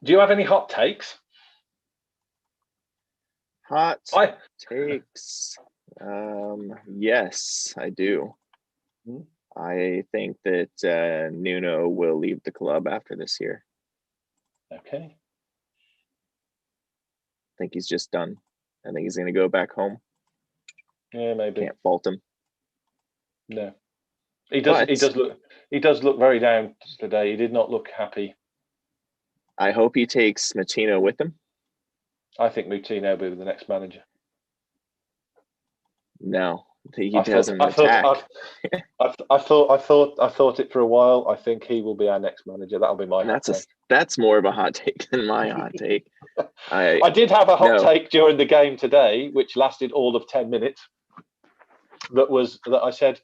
do you have any hot takes? Hot takes. Yes, I do. I think that Nuno will leave the club after this year. Okay. I think he's just done. I think he's going to go back home. Yeah, maybe. Can't fault him. No, he does. He does look very down today. He did not look happy. I hope he takes Moutinho with him. I think Moutinho will be the next manager. No, he doesn't attack. I thought it for a while. I think he will be our next manager. That'll be my hot take. That's more of a hot take than my hot take. I did have a hot take during the game today, which lasted all of 10 minutes. That I said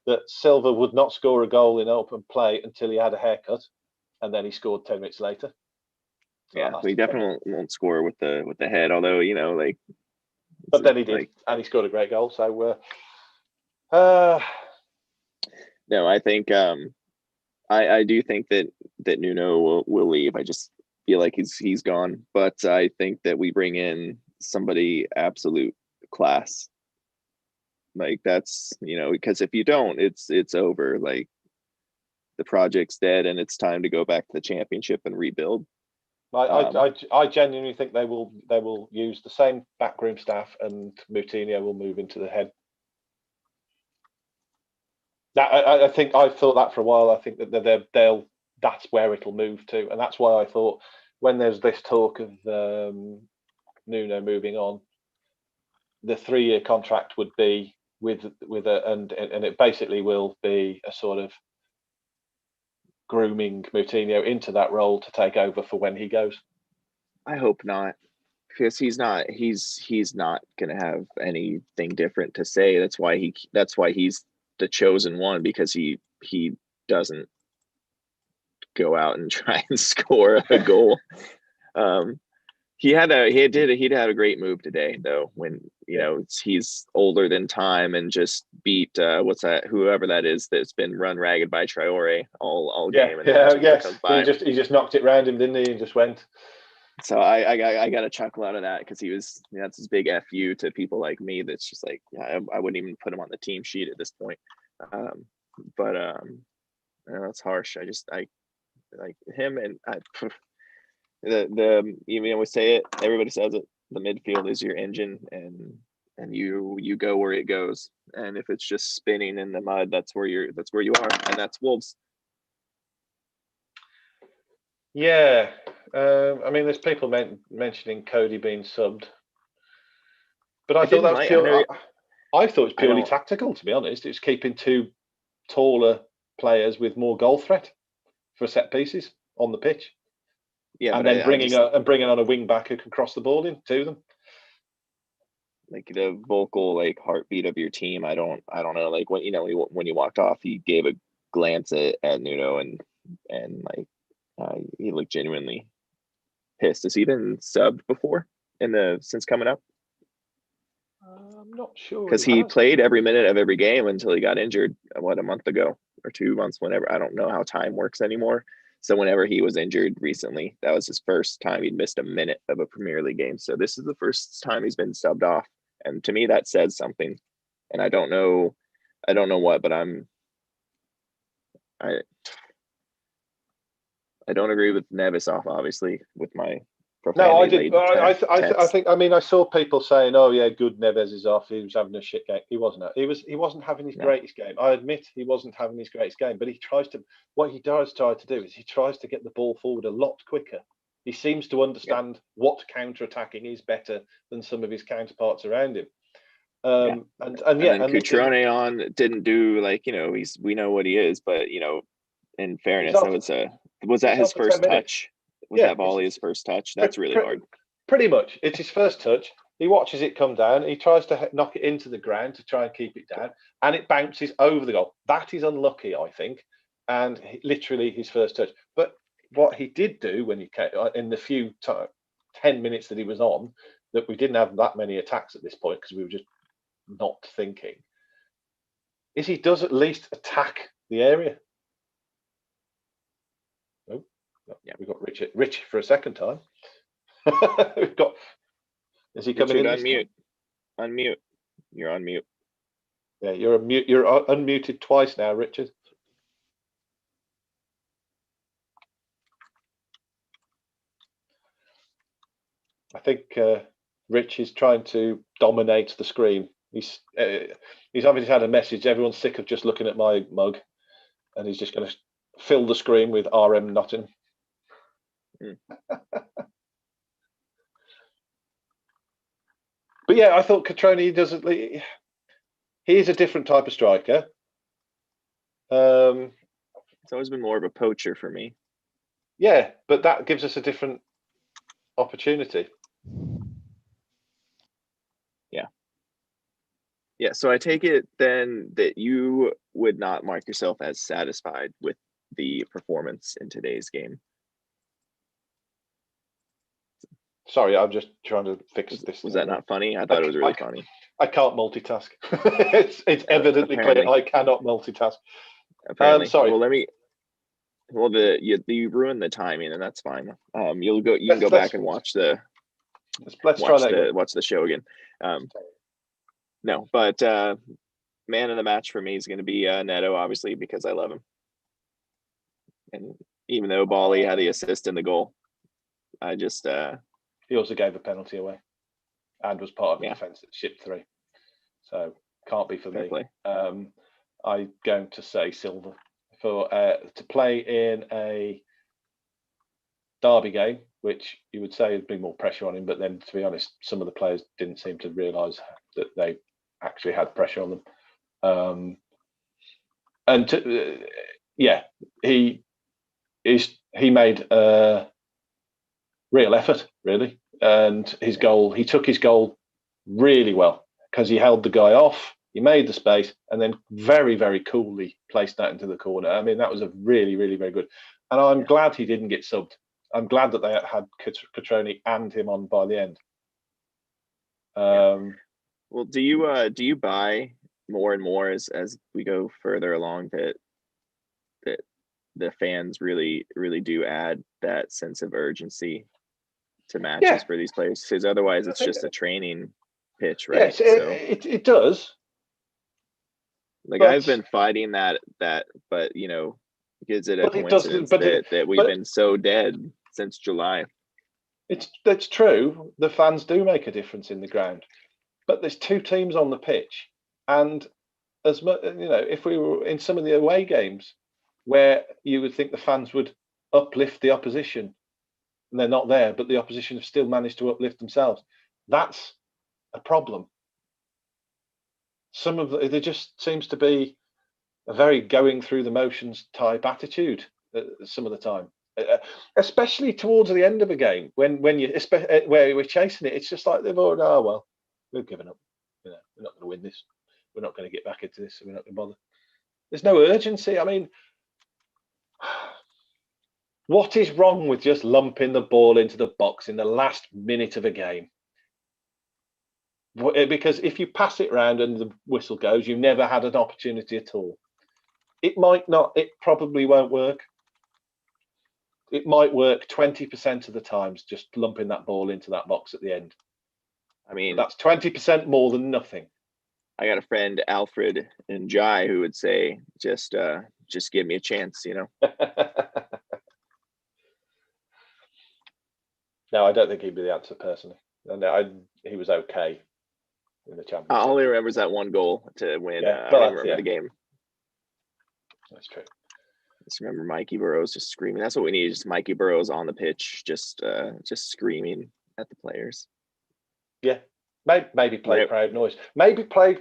that Silva would not score a goal in open play until he had a haircut, and then he scored 10 minutes later. So he definitely won't score with the head, although but then he did, and he scored a great goal. So, no, I think I do think that Nuno will leave. I just feel like he's gone, but I think that we bring in somebody absolute class. Like that's because if you don't, it's over. Like the project's dead, and it's time to go back to the championship and rebuild. I genuinely think they will use the same backroom staff, and Moutinho will move into the head. I think I've thought that for a while. I think that that's where it'll move to, and that's why I thought when there's this talk of Nuno moving on, the 3-year contract would be with and it basically will be a sort of grooming Moutinho into that role to take over for when he goes. I hope not, because he's not going to have anything different to say. That's why he's the chosen one, because he doesn't go out and try and score a goal. He had a great move today though, when he's older than time and just beat whoever that is that's been run ragged by Traore all game. And he just knocked it round him, didn't he, and just went. So I got a chuckle out of that, because he was that's his big FU to people like me. That's just like I wouldn't even put him on the team sheet at this point. That's harsh. I like him, and we say it. Everybody says it. The midfield is your engine, and you go where it goes. And if it's just spinning in the mud, that's where you are, and that's Wolves. Yeah, I mean, there's people mentioning Cody being subbed, but I thought that was pure. I thought it was purely tactical, to be honest. It's keeping 2 taller players with more goal threat for set pieces on the pitch. Yeah, and then bringing on a wing back who can cross the ball into them. Like the vocal heartbeat of your team. I don't know. Like when he walked off, he gave a glance at Nuno and he looked genuinely pissed. Has he been subbed before since coming up? I'm not sure, because he played every minute of every game until he got injured. A month ago or 2 months? Whenever, I don't know how time works anymore. So whenever he was injured recently, that was his first time he'd missed a minute of a Premier League game. So this is the first time he's been subbed off, and to me that says something. And I don't know what, but I don't agree with Neves off, obviously, with my profanity. No, I did. I think. I mean, I saw people saying, "Oh yeah, good, Neves is off. He was having a shit game." He wasn't. He wasn't having his greatest game. I admit he wasn't having his greatest game. But what he does try to do is he tries to get the ball forward a lot quicker. He seems to understand what counter-attacking is better than some of his counterparts around him. And Cutrone on didn't do we know what he is, but in fairness, was that his first touch? Was that volley his first touch? That's really hard. Pretty much, it's his first touch. He watches it come down. He tries to knock it into the ground to try and keep it down, and it bounces over the goal. That is unlucky, I think, and literally his first touch. But what he did do when he came in the few 10 minutes that he was on, that we didn't have that many attacks at this point because we were just not thinking, is he does at least attack the area. Oh, yeah, we've got Richie for a second time. We've got. Is he coming Richard, in? Unmute. You're on mute. Yeah, you're unmuted twice now, Richard. I think Rich is trying to dominate the screen. He's obviously had a message. Everyone's sick of just looking at my mug, and he's just going to fill the screen with RM Nottingham. But yeah, I thought Catroni doesn't. He is a different type of striker. It's always been more of a poacher for me. Yeah, but that gives us a different opportunity. Yeah, so I take it then that you would not mark yourself as satisfied with the performance in today's game. Sorry, I'm just trying to fix this. Was that not funny? I thought it was really funny. I can't multitask. it's evidently clear I cannot multitask. Apparently. Sorry. Well, you ruined the timing, and that's fine. You can go back and watch the. Let's try that. Watch the show again. No, but man of the match for me is going to be Neto, obviously, because I love him. And even though Bali had the assist in the goal, I just he also gave a penalty away, and was part of the defence that shipped 3. So can't be for me. I'm going to say Silva for to play in a derby game, which you would say would be more pressure on him. But then, to be honest, some of the players didn't seem to realise that they actually had pressure on them. He made a real effort, really, and his goal. He took his goal really well because he held the guy off. He made the space and then very, very coolly placed that into the corner. I mean, that was a really, really very good. And I'm glad he didn't get subbed. I'm glad that they had Catroni and him on by the end. Well, do you buy more and more as we go further along that the fans really do add that sense of urgency to matches for these players? Because otherwise it's just a training pitch, right? Yes, it does. Like, I've been fighting that, but is it a coincidence that we've been so dead since July? That's true. The fans do make a difference in the ground, but there's 2 teams on the pitch, and as much if we were in some of the away games where you would think the fans would uplift the opposition, and they're not there, but the opposition have still managed to uplift themselves. That's a problem. There just seems to be a very going through the motions type attitude some of the time, especially towards the end of a game when where we're chasing it. It's just like they've already, we've given up. We're not going to win this. We're not going to get back into this. So we're not going to bother. There's no urgency. I mean, what is wrong with just lumping the ball into the box in the last minute of a game? Because if you pass it round and the whistle goes, you've never had an opportunity at all. It probably won't work. It might work 20% of the times, just lumping that ball into that box at the end. I mean, that's 20% more than nothing. I got a friend, Alfred in Jai, who would say, just give me a chance, No, I don't think he'd be the answer personally. He was okay in the Championship. All he remembers that one goal to win. I don't remember the game. That's true. I just remember Mikey Burrows just screaming. That's what we need, just Mikey Burrows on the pitch, just screaming at the players. Yeah, maybe play crowd noise. Maybe play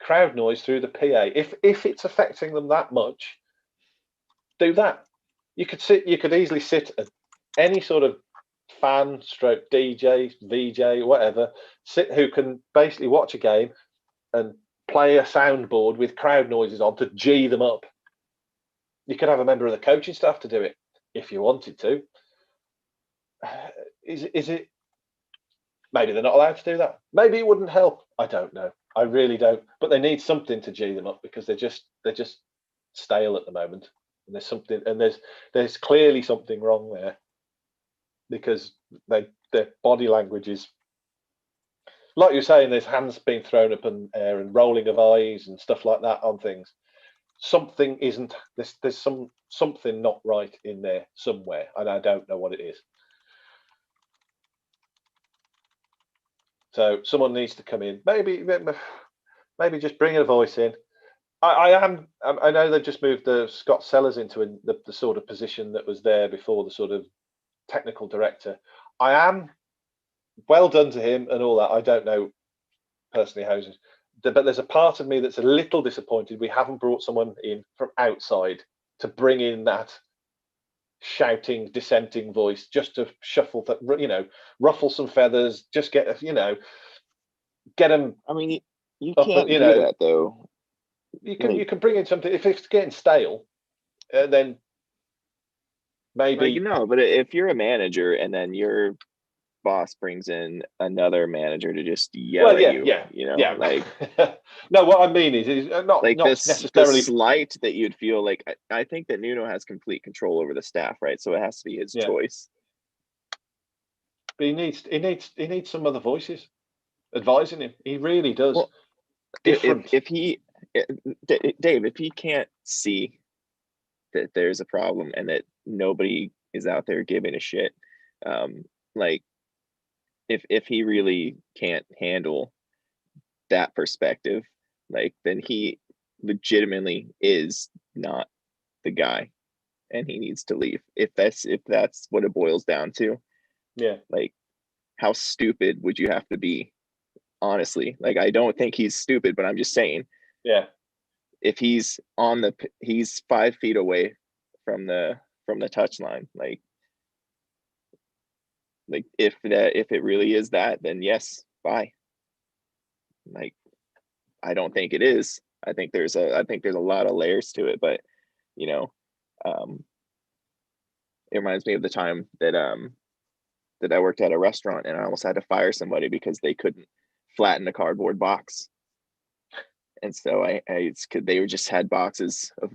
crowd noise through the PA. If it's affecting them that much, do that. You could easily sit at any sort of fan, stroke DJ, VJ, whatever, who can basically watch a game and play a soundboard with crowd noises on to G them up. You could have a member of the coaching staff to do it if you wanted to. Is it? Maybe they're not allowed to do that. Maybe it wouldn't help. I don't know. I really don't. But they need something to G them up because they're just stale at the moment. And there's something, and there's clearly something wrong there because their body language is, like you're saying, there's hands being thrown up in air and rolling of eyes and stuff like that on things. Something isn't. There's something not right in there somewhere, and I don't know what it is. So someone needs to come in. Maybe just bring a voice in. I know they've just moved Scott Sellers into the sort of position that was there before, the sort of technical director. I am well done to him and all that. I don't know personally how, but there's a part of me that's a little disappointed we haven't brought someone in from outside to bring in that shouting, dissenting voice, just to shuffle that, ruffle some feathers, just get get them. I mean, you can't do that though. You can bring in something if it's getting stale, then maybe But if you're a manager and then your boss brings in another manager to just yell at you, like no, what I mean is not like not this necessarily the slight that you'd feel like. I think that Nuno has complete control over the staff, right? So it has to be his choice. But he needs some other voices advising him. He really does. Well, if he Dave, if he can't see that there's a problem and that nobody is out there giving a shit, like if he really can't handle that perspective, like then he legitimately is not the guy and he needs to leave. If that's what it boils down to. Yeah. Like, how stupid would you have to be? Honestly, like, I don't think he's stupid, but I'm just saying. Yeah. If he's he's 5 feet away from the touchline, like if it really is that, then yes, bye. Like, I don't think it is. I think there's a lot of layers to it, but it reminds me of the time that I worked at a restaurant and I almost had to fire somebody because they couldn't flatten a cardboard box. And so they just had boxes of,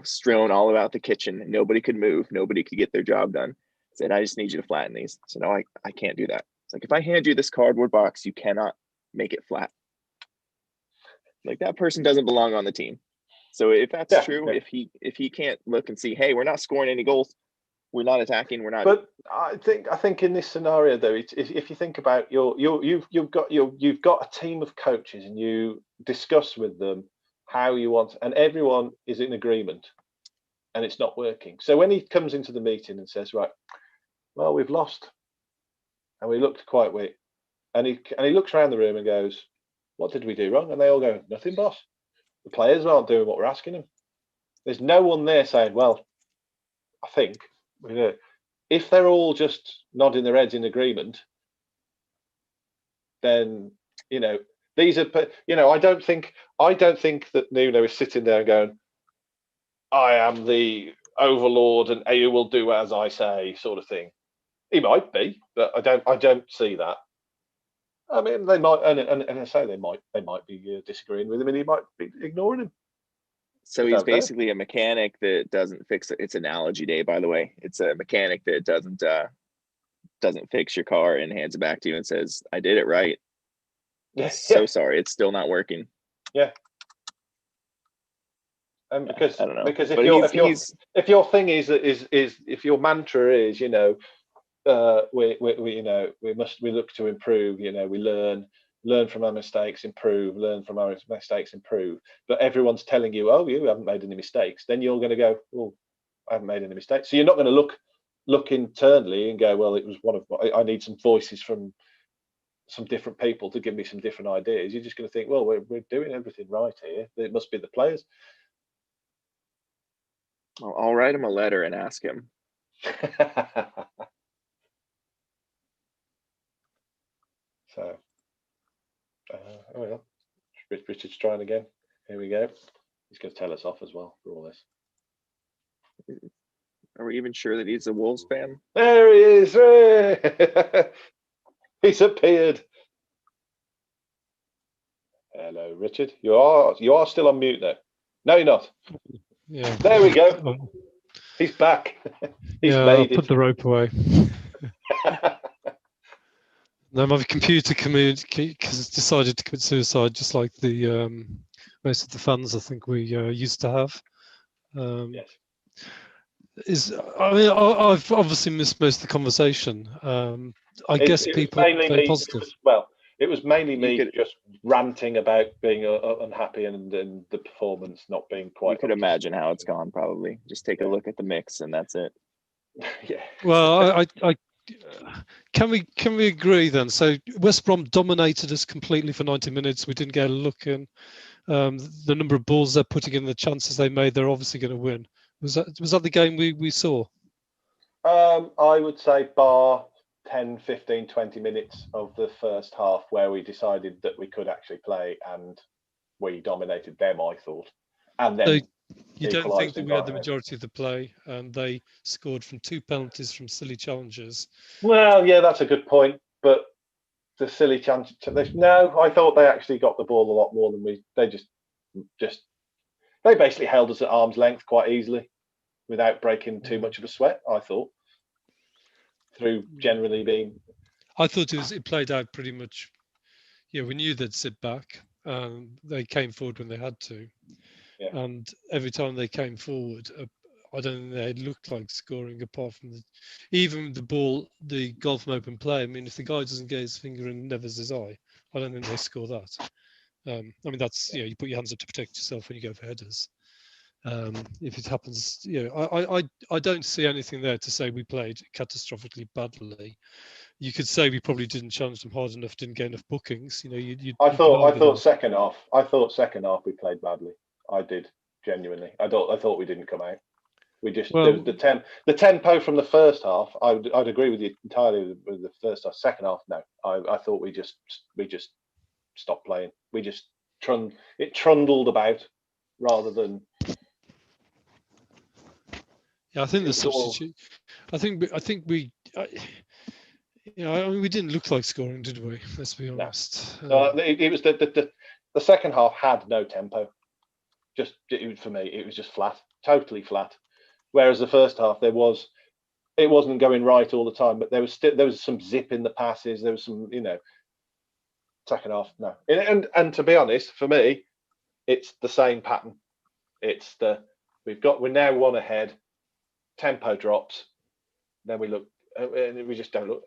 strewn all about the kitchen. Nobody could move. Nobody could get their job done. I said, I just need you to flatten these. So no, I can't do that. It's like, if I hand you this cardboard box, you cannot make it flat. Like, that person doesn't belong on the team. So if that's true, if he can't look and see, hey, we're not scoring any goals, we're not attacking, we're not. But I think in this scenario though, if you think about you've got a team of coaches and you discuss with them how you want, and everyone is in agreement, and it's not working. So when he comes into the meeting and says, right, well, we've lost, and we looked quite weak, and he looks around the room and goes, what did we do wrong? And they all go, nothing, boss. The players aren't doing what we're asking them. There's no one there saying, well, I think if they're all just nodding their heads in agreement, then these are I don't think that Nuno is sitting there going, I am the overlord and you will do as I say, sort of thing. He might be, but I don't see that. I mean, they might, and I say they might be disagreeing with him, and he might be ignoring him. So he's basically a mechanic that doesn't fix it. It's analogy day, by the way. It's a mechanic that doesn't fix your car and hands it back to you and says, I did it right. So sorry, it's still not working. Yeah. And because I don't know. Because if your thing is if your mantra is, we look to improve, we learn from our mistakes, learn from our mistakes, improve. But everyone's telling you, oh, you haven't made any mistakes. Then you're going to go, well, I haven't made any mistakes. So you're not going to look internally and go, well, it was I need some voices from some different people to give me some different ideas. You're just going to think, well, we're doing everything right here. It must be the players. I'll write him a letter and ask him. So, well, Richard's trying again. Here we go. He's going to tell us off as well for all this. Are we even sure that he's a Wolves fan? There he is. He's appeared. Hello, Richard. You are still on mute though. No, you're not. Yeah. There we go. He's back. He's I'll made put the rope away. No, my computer has decided to commit suicide, just like the most of the fans I think we used to have. Yes. I've obviously missed most of the conversation. I guess people are very positive. It was mainly me just ranting about being unhappy and the performance not being quite. You could imagine how it's gone. Probably just take a look at the mix and that's it. Yeah. Well, I can we agree then? So West Brom dominated us completely for 90 minutes. We didn't get a look in. The number of balls they're putting in, the chances they made, they're obviously going to win. Was that the game we saw? I would say bar 10, 15, 20 minutes of the first half where we decided that we could actually play and we dominated them, I thought. And then so you don't think that we had the majority of the play and they scored from 2 penalties from silly challenges? Well, yeah, that's a good point. But the silly challenge, no, I thought they actually got the ball a lot more than we. They basically held us at arm's length quite easily without breaking too much of a sweat, I thought. Through generally being. I thought it played out pretty much. Yeah, we knew they'd sit back. They came forward when they had to. Yeah. And every time they came forward, I don't think they looked like scoring apart from even the ball, the goal from open play. I mean, if the guy doesn't get his finger in Neves' eye, I don't think they score that. I mean, that's, you put your hands up to protect yourself when you go for headers. If it happens, I don't see anything there to say we played catastrophically badly. You could say we probably didn't challenge them hard enough, didn't get enough bookings. I thought second half we played badly. I did, genuinely. I thought we didn't come out. We just the tempo from the first half. I'd agree with you entirely with the first half. Second half, no. I thought we just stopped playing. We just trundled about rather than. Yeah, I think the substitute. I think we. I mean, we didn't look like scoring, did we? Let's be honest. No. It was the second half had no tempo. For me, it was just flat, totally flat. Whereas the first half, it wasn't going right all the time, but there was some zip in the passes. There was some, Second half, no. And to be honest, for me, it's the same pattern. It's we're now one ahead. Tempo drops, then we just don't look.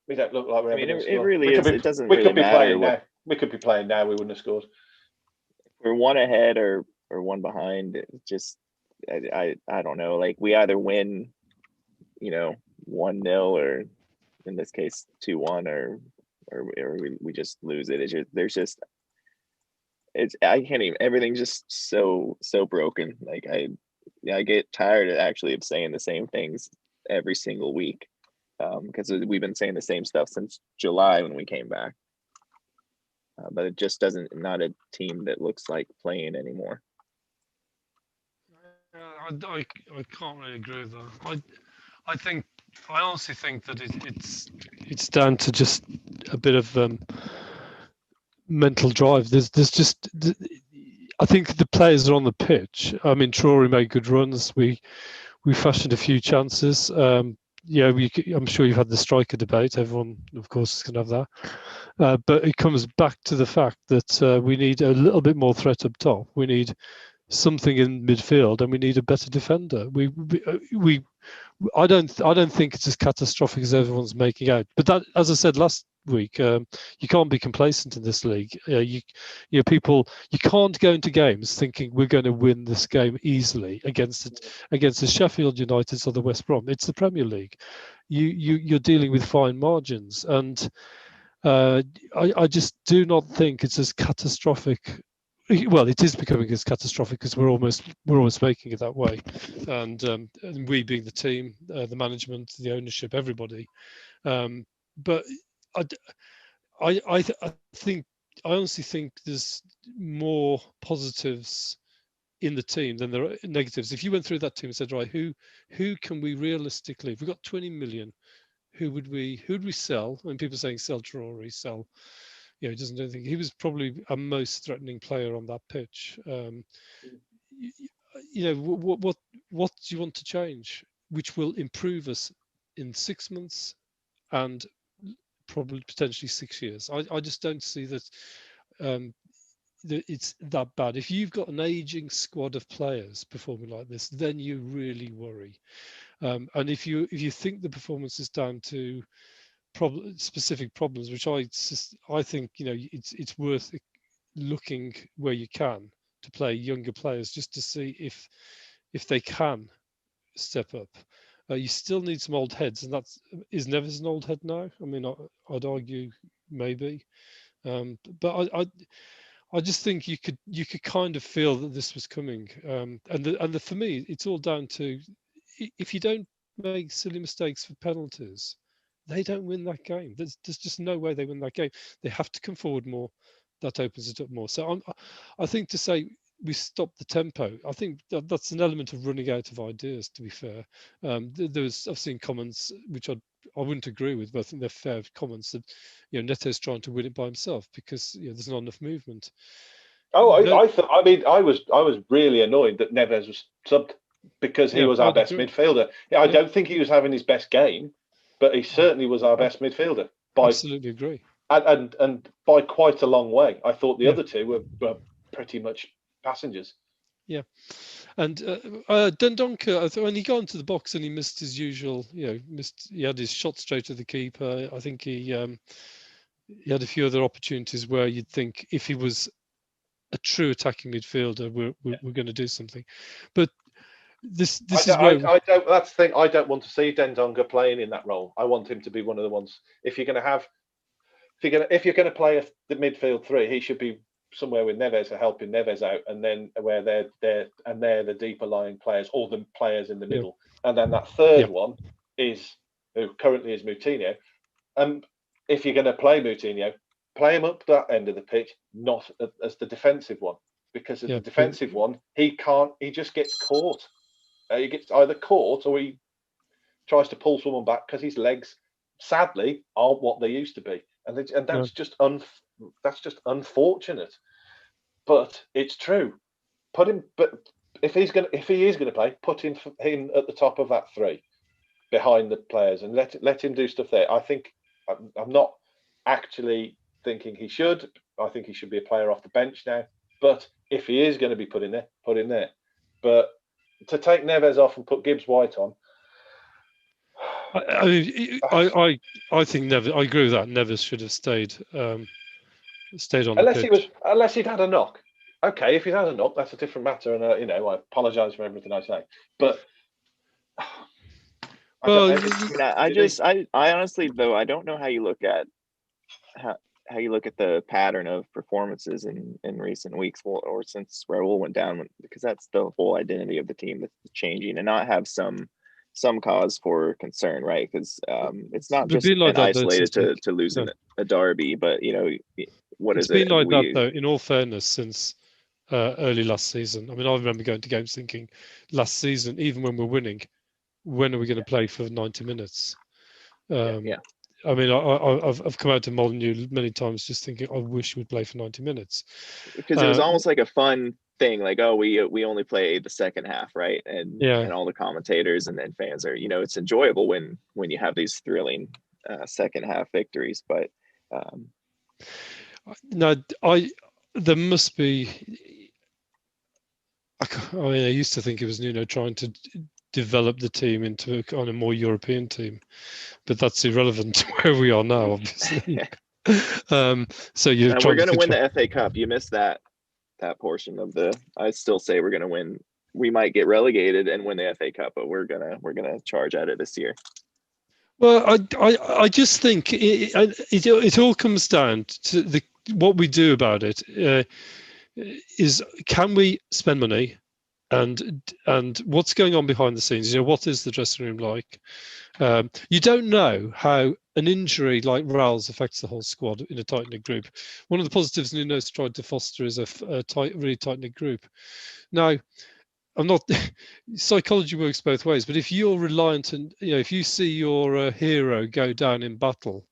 We don't look like we're. I mean, it really is. It doesn't really matter. We could be playing now. We wouldn't have scored. We're one ahead or one behind. It just, I don't know. Like we either win, 1-0 or in this case 2-1 or we just lose it. I can't even. Everything's just so broken. Like I get tired of saying the same things every single week because we've been saying the same stuff since July when we came back. But it just not a team that looks like playing anymore. I can't really agree with that. I honestly think that it's down to just a bit of mental drive. There's just. I think the players are on the pitch. I mean, Traore made good runs. We fashioned a few chances. I'm sure you've had the striker debate. Everyone, of course, is going to have that. But it comes back to the fact that we need a little bit more threat up top. We need something in midfield, and we need a better defender. I don't think it's as catastrophic as everyone's making out. But that, as I said last week, you can't be complacent in this league. You can't go into games thinking we're going to win this game easily against the Sheffield Uniteds or the West Brom. It's the Premier League. You're dealing with fine margins, and I just do not think it's as catastrophic. Well, it is becoming as catastrophic because we're almost making it that way, and we being the team, the management, the ownership, everybody. But I honestly think there's more positives in the team than there are negatives. If you went through that team and said, right, who can we realistically, if we got 20 million, who would we sell? When people are saying sell Traore, sell, he doesn't do anything. He was probably a most threatening player on that pitch. What do you want to change, which will improve us in 6 months and probably potentially 6 years? I just don't see that. It's that bad. If you've got an aging squad of players performing like this, then you really worry. And if you think the performance is down to specific problems, which I think it's worth looking where you can to play younger players just to see if they can step up. You still need some old heads, and is Neves an old head now? I mean, I'd argue maybe, but I just think you could kind of feel that this was coming, and for me, it's all down to if you don't make silly mistakes for penalties, they don't win that game. There's just no way they win that game. They have to come forward more. That opens it up more. So I think to say we stop the tempo, I think that's an element of running out of ideas. To be fair, I've seen comments which I wouldn't agree with, but I think they're fair comments that Neto's trying to win it by himself because there's not enough movement. Oh, I thought. I mean, I was really annoyed that Neves was subbed because he was our best midfielder. I don't think he was having his best game, but he certainly was our best midfielder. Absolutely agree. And by quite a long way. I thought the other two were pretty much passengers. Yeah, and Dendoncker, when he got into the box and he missed his usual, he had his shot straight to the keeper. I think he had a few other opportunities where you'd think if he was a true attacking midfielder, we're going to do something. But this is where that's the thing. I don't want to see Dendoncker playing in that role. I want him to be one of the ones. If you're going to play the midfield three, he should be somewhere with Neves or helping Neves out, and then where they're the deeper lying players or the players in the middle, and then that third one is who currently is Moutinho. And if you're going to play Moutinho, play him up that end of the pitch, not as the defensive one, because as the defensive one, he just gets caught. He gets either caught or he tries to pull someone back because his legs, sadly, aren't what they used to be, and that's just unfortunate. But it's true. But if he is going to play, put him at the top of that three, behind the players, and let him do stuff there. I think I'm not actually thinking he should. I think he should be a player off the bench now. But if he is going to be put in there, put him there. But to take Neves off and put Gibbs White on, I think Neves. I agree with that. Neves should have stayed on unless the pitch. Unless he'd had a knock. Okay, if he's had a knock, that's a different matter, and I apologise for everything I say. But I honestly, though, I don't know how you look at how you look at the pattern of performances in recent weeks, or since Raul went down, because that's the whole identity of the team that's changing, and not have some cause for concern, right? Because it's not just isolated to losing a derby, but what is it? It's been like that though. In all fairness, since early last season. I mean, I remember going to games thinking, last season, even when we're winning, when are we going to play for 90 minutes? I mean, I've come out to Molyneux many times just thinking, I wish we'd play for 90 minutes. Because it was almost like a fun thing, like, oh, we only play the second half, right? And all the commentators and fans are, it's enjoyable when you have these thrilling second half victories. But no, there must be. I mean, I used to think it was Nuno trying to develop the team into a more European team, but that's irrelevant to where we are now, obviously. So we're going to win the FA Cup. You missed that portion of the. I still say we're going to win. We might get relegated and win the FA Cup, but we're gonna charge at it this year. Well, I just think it all comes down to what we do about it. Is can we spend money and what's going on behind the scenes. What is the dressing room like? You don't know how an injury like Raul's affects the whole squad in a tight-knit group. One of the positives Nuno's tried to foster is a really tight-knit group. Now, I'm not psychology works both ways, but if you're reliant and if you see your hero go down in battle,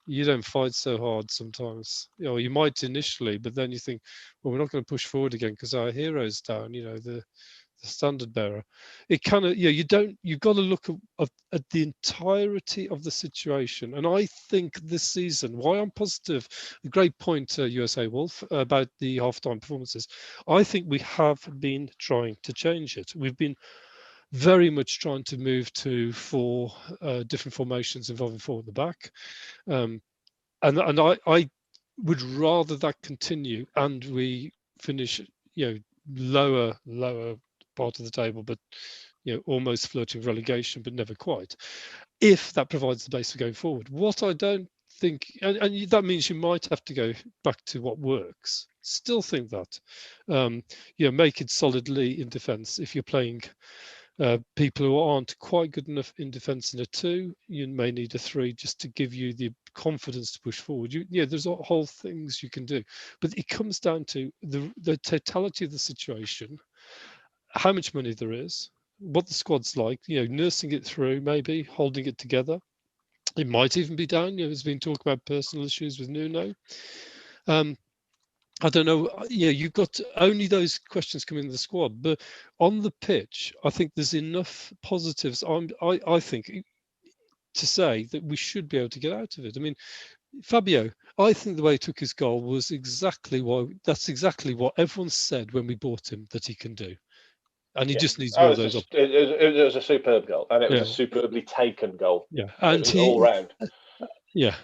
you don't fight so hard sometimes. You might initially, but then you think, well, we're not going to push forward again because our hero's down. The standard bearer. It kind of you've got to look at the entirety of the situation. And I think this season, why I'm positive, a great point, USA Wolf, about the halftime performances. I think we have been trying to change it. We've been very much trying to move to 4 different formations involving 4 at the back. And I would rather that continue and we finish, lower part of the table, but almost flirting with relegation, but never quite. If that provides the base for going forward, what I don't think, and that means you might have to go back to what works. Still think that, make it solidly in defence. If you're playing people who aren't quite good enough in defence in a 2, you may need a 3 just to give you the confidence to push forward. There's whole things you can do, but it comes down to the totality of the situation, how much money there is, what the squad's like, nursing it through, maybe holding it together. It might even be down. There's been talk about personal issues with Nuno. I don't know. You've got only those questions coming in the squad, but on the pitch, I think there's enough positives. I think to say that we should be able to get out of it. I mean, Fabio, I think the way he took his goal was exactly that's exactly what everyone said when we bought him that he can do, and he just needs more of those. It was a superb goal, and it was a superbly taken goal. Yeah, and he all round. Yeah.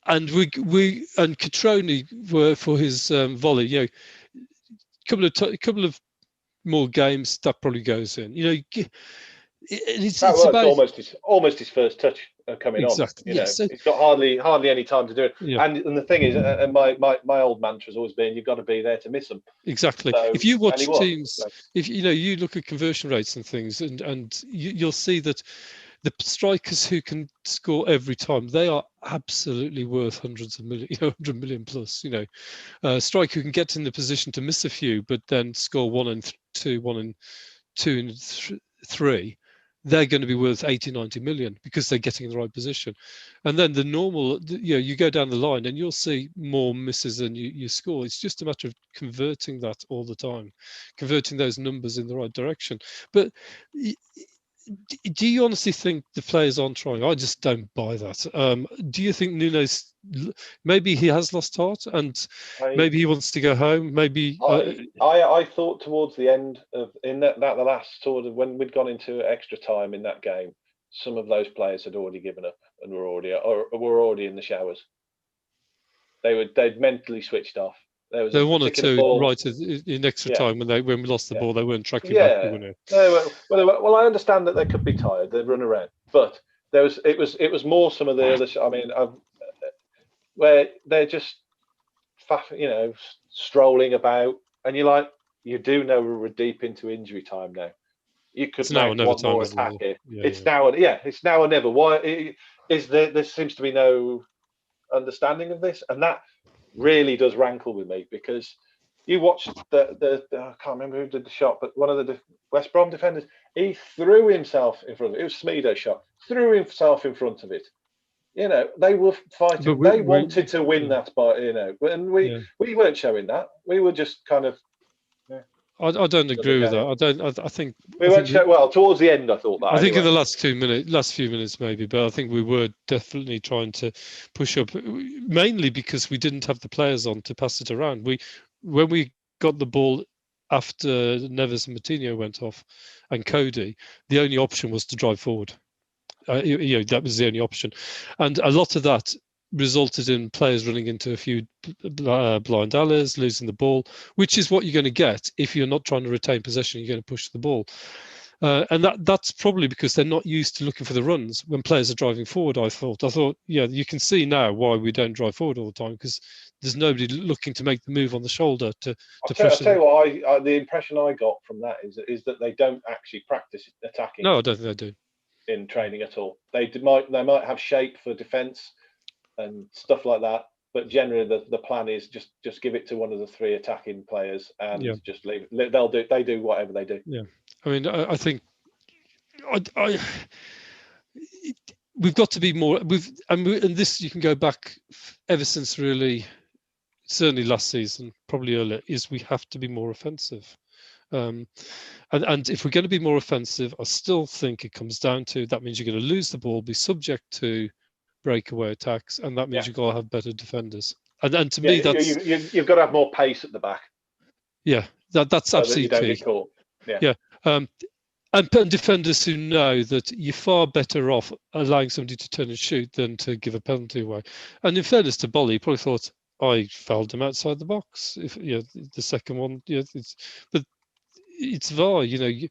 And we and Catroni were for his volley. Couple of more games that probably goes in. It's about almost his first touch coming on. Yes, he's got hardly any time to do it. Yeah. And the thing is, and my old mantra has always been, you've got to be there to miss them. Exactly. So, if you watch teams, if you look at conversion rates and things, and you'll see that the strikers who can score every time, they are absolutely worth hundreds of million, 100 million plus. A striker who can get in the position to miss a few, but then score 1 and 2, 1 and 2 and 3. They're going to be worth 80, 90 million because they're getting in the right position. And then the normal, you go down the line and you'll see more misses than you score. It's just a matter of converting that all the time, converting those numbers in the right direction. But do you honestly think the players aren't trying? I just don't buy that. Do you think Nuno's, maybe he has lost heart and maybe he wants to go home? Maybe I thought towards the end of the last sort of when we'd gone into extra time in that game, some of those players had already given up and were already in the showers. They'd mentally swited off. There was 1 or 2 right in extra time when we lost the ball. They weren't tracking back. Well, I understand that they could be tired. They'd run around, but it was more some of the other. I mean, where they're just, strolling about, and you do know we're deep into injury time now. You could make one more attack here. It's now or never. Why is there seems to be no understanding of this, and that really does rankle with me, because you watched the I can't remember who did the shot, but one of the West Brom defenders, he threw himself in front of it. It was Smedo's shot. Threw himself in front of it. They were fighting. They wanted to win that, but and we weren't showing that. We were just kind of. I don't agree with that. I think we weren't towards the end. I thought that. I think in the last few minutes maybe, but I think we were definitely trying to push up, mainly because we didn't have the players on to pass it around. When we got the ball after Neves and Moutinho went off, and Cody, the only option was to drive forward. That was the only option, and a lot of that resulted in players running into a few blind alleys, losing the ball, which is what you're going to get if you're not trying to retain possession. You're going to push the ball, and that's probably because they're not used to looking for the runs when players are driving forward. I thought, you can see now why we don't drive forward all the time, because there's nobody looking to make the move on the shoulder to I'll push tell it. you what, the impression I got from that is that they don't actually practice attacking. No, I don't think they do in training at all. They might have shape for defence and stuff like that, but generally the plan is just give it to one of the 3 attacking players and just leave. They do whatever they do. Yeah, I mean, I think we've got to be more. And this you can go back ever since really, certainly last season, probably earlier. Is we have to be more offensive. And if we're going to be more offensive, I still think it comes down to that means you're going to lose the ball, be subject to breakaway attacks, and that means you've got to have better defenders. And to me, that's you've got to have more pace at the back. Yeah, that's so absolutely that you don't key. Get caught. Yeah. And defenders who know that you're far better off allowing somebody to turn and shoot than to give a penalty away. And in fairness to Bolly, he probably thought I fouled him outside the box. If the second one, but it's VAR. You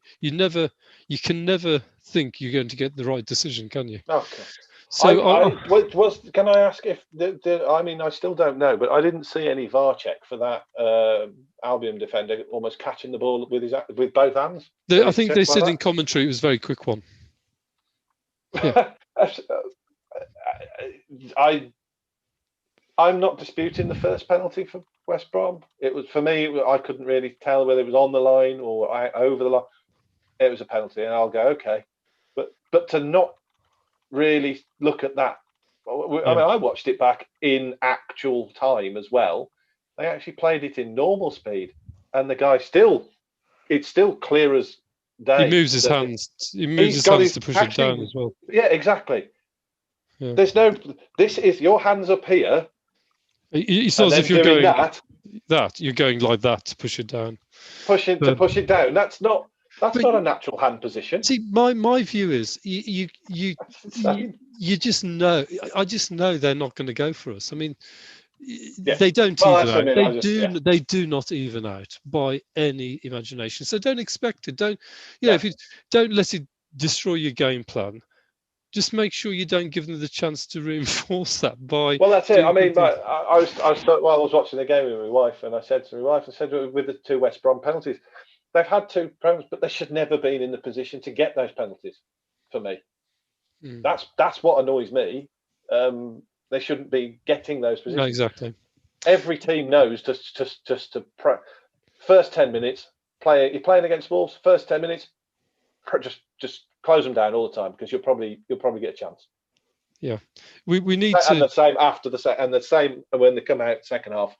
can never think you're going to get the right decision, can you? Okay. So can I ask if I mean I still don't know, but I didn't see any VAR check for that Albion defender almost catching the ball with both hands. I think they said in commentary it was a very quick one. Yeah. I'm not disputing the first penalty for West Brom. It was, for me, I couldn't really tell whether it was on the line or over the line. It was a penalty, and I'll go okay. But to not really look at that, I mean, I watched it back in actual time as well. They actually played it in normal speed, and the guy it's still clear as day. He moves his hands. He moves his hands to push it down as well. Yeah, exactly. Yeah. This is your hands up here. It's not as if you're going that you're going like that to push it down. To push it down. That's not a natural hand position. See, my view is you just know. I just know they're not going to go for us. I mean, they don't even out. They do not even out by any imagination. So don't expect it. If you don't let it destroy your game plan. Just make sure you don't give them the chance to reinforce that by. Well, that's it. I mean, I was watching the game with my wife, and I said to my wife, with the 2 West Brom penalties, they've had 2 penalties, but they should never been in the position to get those penalties. For me, that's what annoys me. They shouldn't be getting those positions. No, exactly. Every team knows just to first 10 minutes you're playing against Wolves. First 10 minutes, just close them down all the time because you'll probably get a chance. Yeah, we need and the same after and the same when they come out second half.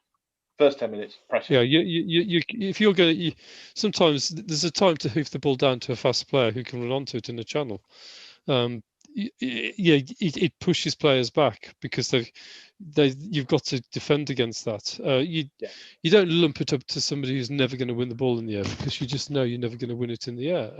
First 10 minutes pressure. Yeah, you if you're going, sometimes there's a time to hoof the ball down to a fast player who can run onto it in the channel. It pushes players back because you've got to defend against that. You don't lump it up to somebody who's never going to win the ball in the air because you just know you're never going to win it in the air.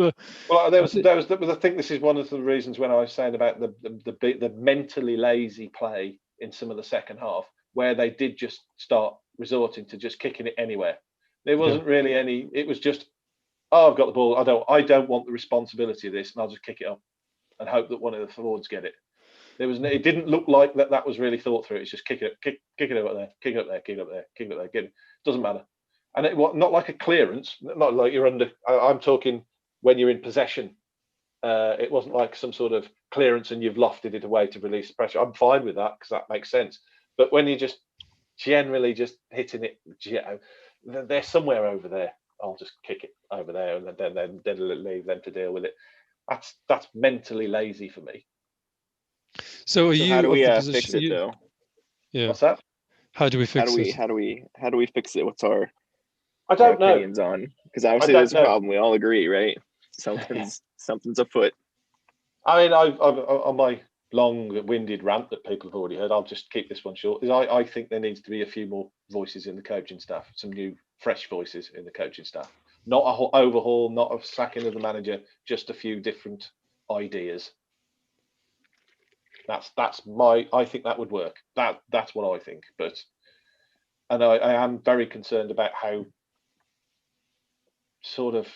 I think this is one of the reasons when I was saying about the mentally lazy play in some of the second half, where they did just start resorting to just kicking it anywhere. There wasn't really any. It was just, I've got the ball. I don't want the responsibility of this, and I'll just kick it up and hope that one of the forwards get it. It didn't look like that was really thought through. It's just kick it over there, kick it up there, kick it up there, kick it up there. Get it. Doesn't matter. And it was not like a clearance, not like you're under. I'm talking when you're in possession. It wasn't like some sort of clearance and you've lofted it away to release the pressure. I'm fine with that because that makes sense. But when you're just generally just hitting it, they're somewhere over there. I'll just kick it over there and then leave them to deal with it. That's mentally lazy for me. So how do we fix it though? Yeah. What's that? How do we fix it? How do we fix it? What's our opinions on? Because obviously there's a problem. We all agree, right? Something's afoot. I mean, I've on my long-winded rant that people have already heard, I'll just keep this one short. I think there needs to be a few more voices in the coaching staff, some new, fresh voices in the coaching staff. Not a whole overhaul, not a sacking of the manager, just a few different ideas. I think that would work. That's what I think. And I am very concerned about how sort of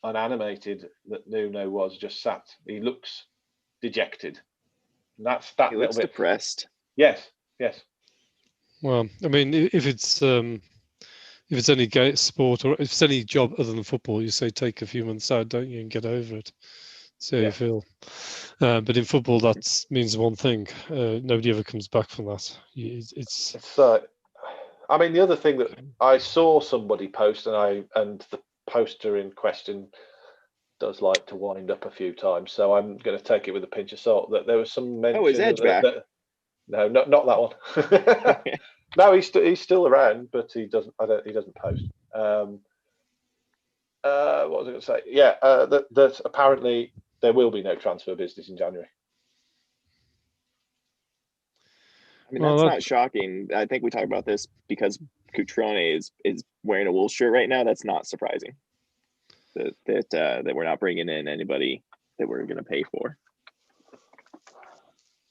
unanimated that Nuno was just sat. He looks dejected. And that's that. He looks depressed. Yes. Well, I mean, if it's any sport or if it's any job other than football, you say take a few months out, don't you, and get over it. See how you feel. But in football, that means one thing: nobody ever comes back from that. It's. I mean, the other thing that I saw somebody post, and the poster in question does like to wind up a few times, so I'm going to take it with a pinch of salt. That there was some mention. Oh, is Edge back? No, not that one. No, he's still around, but he doesn't. He doesn't post. What was I going to say? Yeah, that apparently there will be no transfer business in January. I mean, that's not shocking. I think we talked about this because Cutrone is wearing a Wolves shirt right now. That's not surprising. That we're not bringing in anybody that we're going to pay for.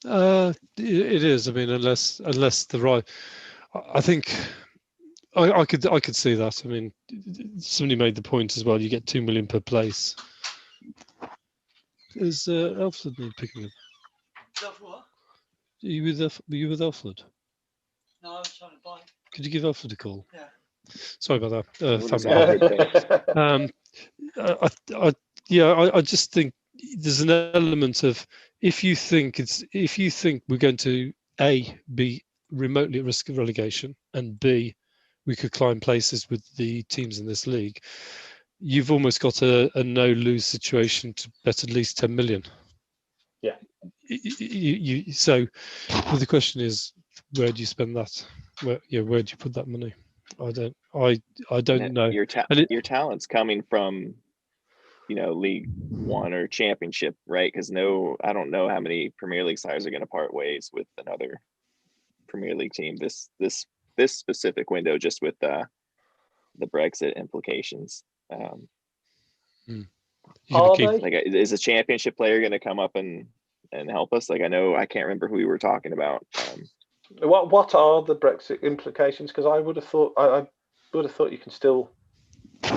It is. I mean, unless the right. I think I could see that. I mean, somebody made the point as well. You get 2 million per place. Is Alfred need picking up? What? Were you with Alfred? No, I was trying to buy. Could you give Alfred a call? Yeah. Sorry about that. I just think there's an element of if you think we're going to A, be remotely at risk of relegation, and B, we could climb places with the teams in this league, you've almost got a no-lose situation to bet at least 10 million. Yeah. So the question is, where do you spend that? Where do you put that money? I don't know. Your talent's coming from, League One or Championship, right? Because I don't know how many Premier League sides are going to part ways with another Premier League team this specific window, just with the Brexit implications. Is a Championship player going to come up and help us? I can't remember who we were talking about. What are the Brexit implications? Because I would have thought you can still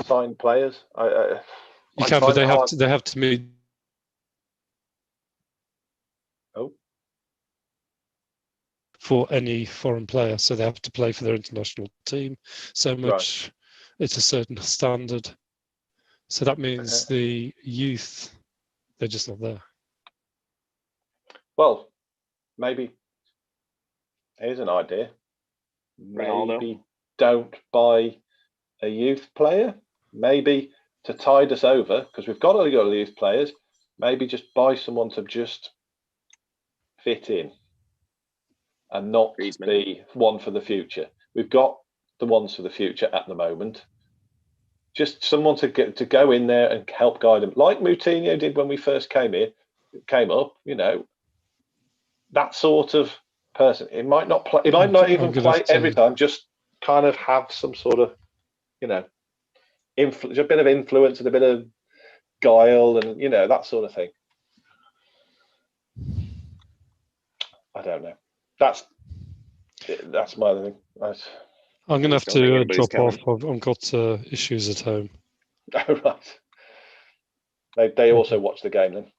sign players. You can, but they have to meet. Oh. For any foreign player, so they have to play for their international team. So much, right. It's a certain standard. So that means the youth, they're just not there. Well, maybe here's an idea. Ronaldo. Maybe don't buy a youth player. Maybe to tide us over, because we've got all the youth players, maybe just buy someone to just fit in and not Griezmann. be one for the future. We've got the ones for the future at the moment. Just someone to go in there and help guide them, like Moutinho did when we first came up. That sort of person. It might not play. It might not even play every time. Just kind of have some sort of, a bit of influence and a bit of guile, and that sort of thing. I don't know. That's my other thing. I'm going to have to drop off. I've got issues at home. Oh, right. They also watch the game then.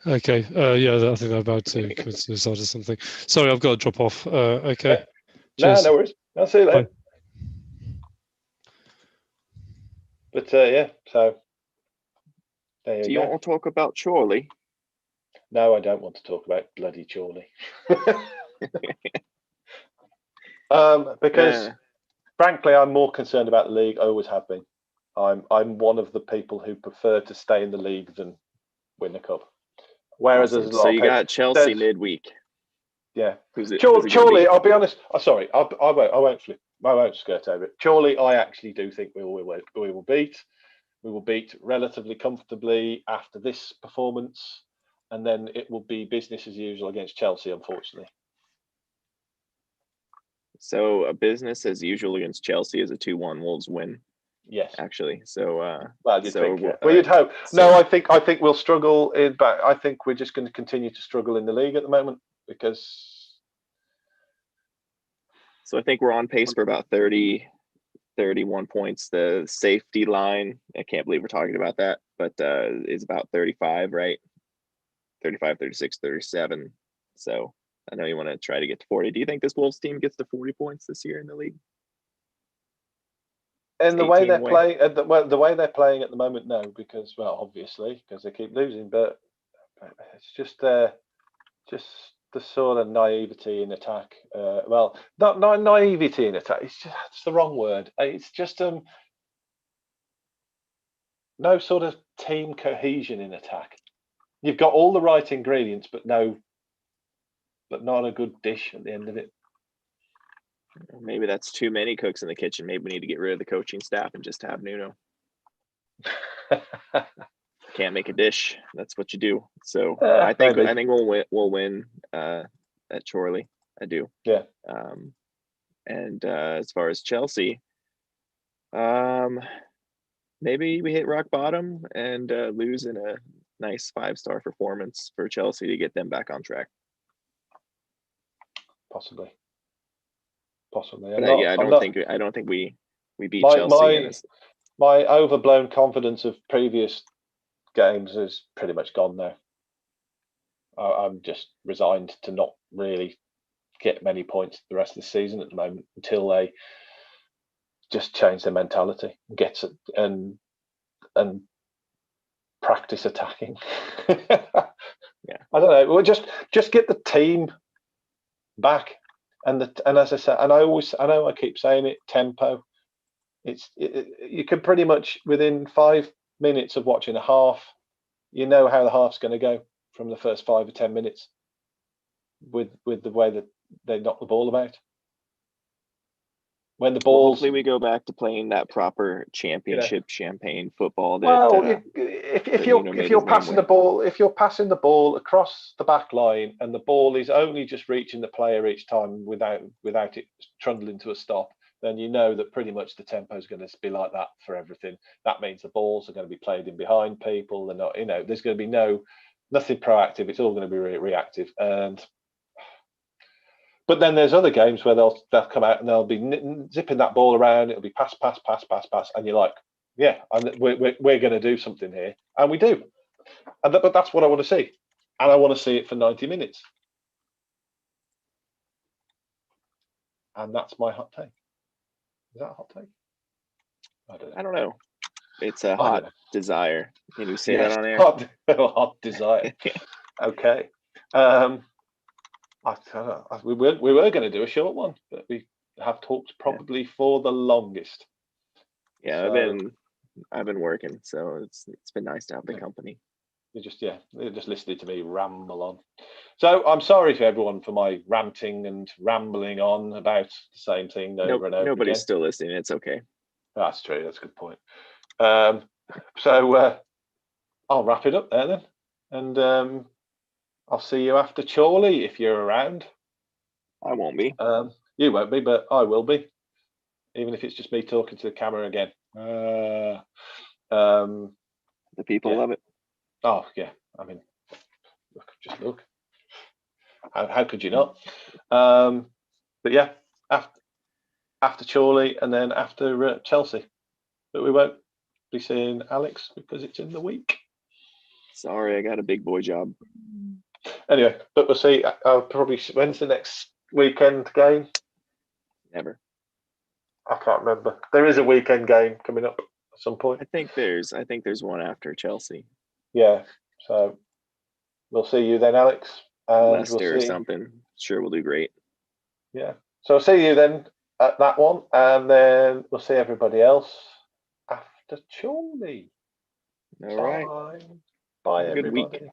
Okay. I think they're about to commit suicide or something. Sorry, I've got to drop off. Okay. Yeah. No worries. I'll see you later. Bye. But so there you go. Do you want to talk about Chorley? No, I don't want to talk about bloody Chorley. Because frankly, I'm more concerned about the league. I always have been. I'm one of the people who prefer to stay in the league than win the cup. Whereas there's a lot. So you got Chelsea midweek. Yeah. Chorley, I'll be honest. Sorry, I won't flip. I won't skirt over it. Chorley, I actually do think we will beat. We will beat relatively comfortably after this performance, and then it will be business as usual against Chelsea, unfortunately. So a business as usual against Chelsea is a 2-1 Wolves win. Yes, actually. So you'd hope. No, I think we'll struggle but I think we're just going to continue to struggle in the league at the moment because. So I think we're on pace for about 31 points. The safety line, I can't believe we're talking about that, but is about 35, right? 35, 36, 37. So I know you want to try to get to 40. Do you think this Wolves team gets to 40 points this year in the league? And the 18 way they're away. playing, the way they're playing at the moment, no, because obviously because they keep losing, but it's just the sort of naivety in attack. Not naivety in attack. It's the wrong word. It's just no sort of team cohesion in attack. You've got all the right ingredients, but not a good dish at the end of it. Maybe that's too many cooks in the kitchen. Maybe we need to get rid of the coaching staff and just have Nuno. Can't make a dish. That's what you do. So I think we'll win at Chorley. I do. Yeah. And as far as Chelsea, maybe we hit rock bottom and lose in a nice 5-star performance for Chelsea to get them back on track. Possibly. But I don't think we beat Chelsea. My overblown confidence of previous games is pretty much gone now. I'm just resigned to not really get many points the rest of the season at the moment until they just change their mentality, and practice attacking. Yeah, I don't know. Well, just get the team back, and as I said, and I know I keep saying it, tempo. You can pretty much within 5 minutes of watching a half, you know how the half's going to go from the first 5 or 10 minutes with the way that they knock the ball about. When the balls, hopefully we go back to playing that proper championship champagne football. If you're passing the ball across the back line and the ball is only just reaching the player each time without it trundling to a stop, then you know that pretty much the tempo is going to be like that for everything. That means the balls are going to be played in behind people. They're not, there's going to be nothing proactive. It's all going to be reactive. But then there's other games where they'll come out and they'll be zipping that ball around. It'll be pass, and you're like, yeah, we're going to do something here, and we do. But that's what I want to see, and I want to see it for 90 minutes. And that's my hot take. Is that a hot take? I don't know. It's a hot desire. Can you say that on air? Hot desire. Okay. We were going to do a short one, but we have talked probably for the longest. Yeah, I've been working, so it's been nice to have the company. You're just listening to me ramble on. So I'm sorry to everyone for my ranting and rambling on about the same thing over and over. Nobody's again. Still listening. It's okay. That's true. That's a good point. I'll wrap it up there then, and I'll see you after Chorley if you're around. I won't be. You won't be, but I will be, even if it's just me talking to the camera again. The people love it. Oh yeah, I mean, look. How could you not? But yeah, after Chorley and then after Chelsea, but we won't be seeing Alex because it's in the week. Sorry, I got a big boy job. Anyway, but we'll see. I'll probably. When's the next weekend game? Never. I can't remember. There is a weekend game coming up at some point. I think there's one after Chelsea. Yeah. So we'll see you then, Alex. And Leicester or something. Sure, we'll do great. Yeah. So I'll see you then at that one, and then we'll see everybody else after Chorley. All right. Bye, Good everybody. week.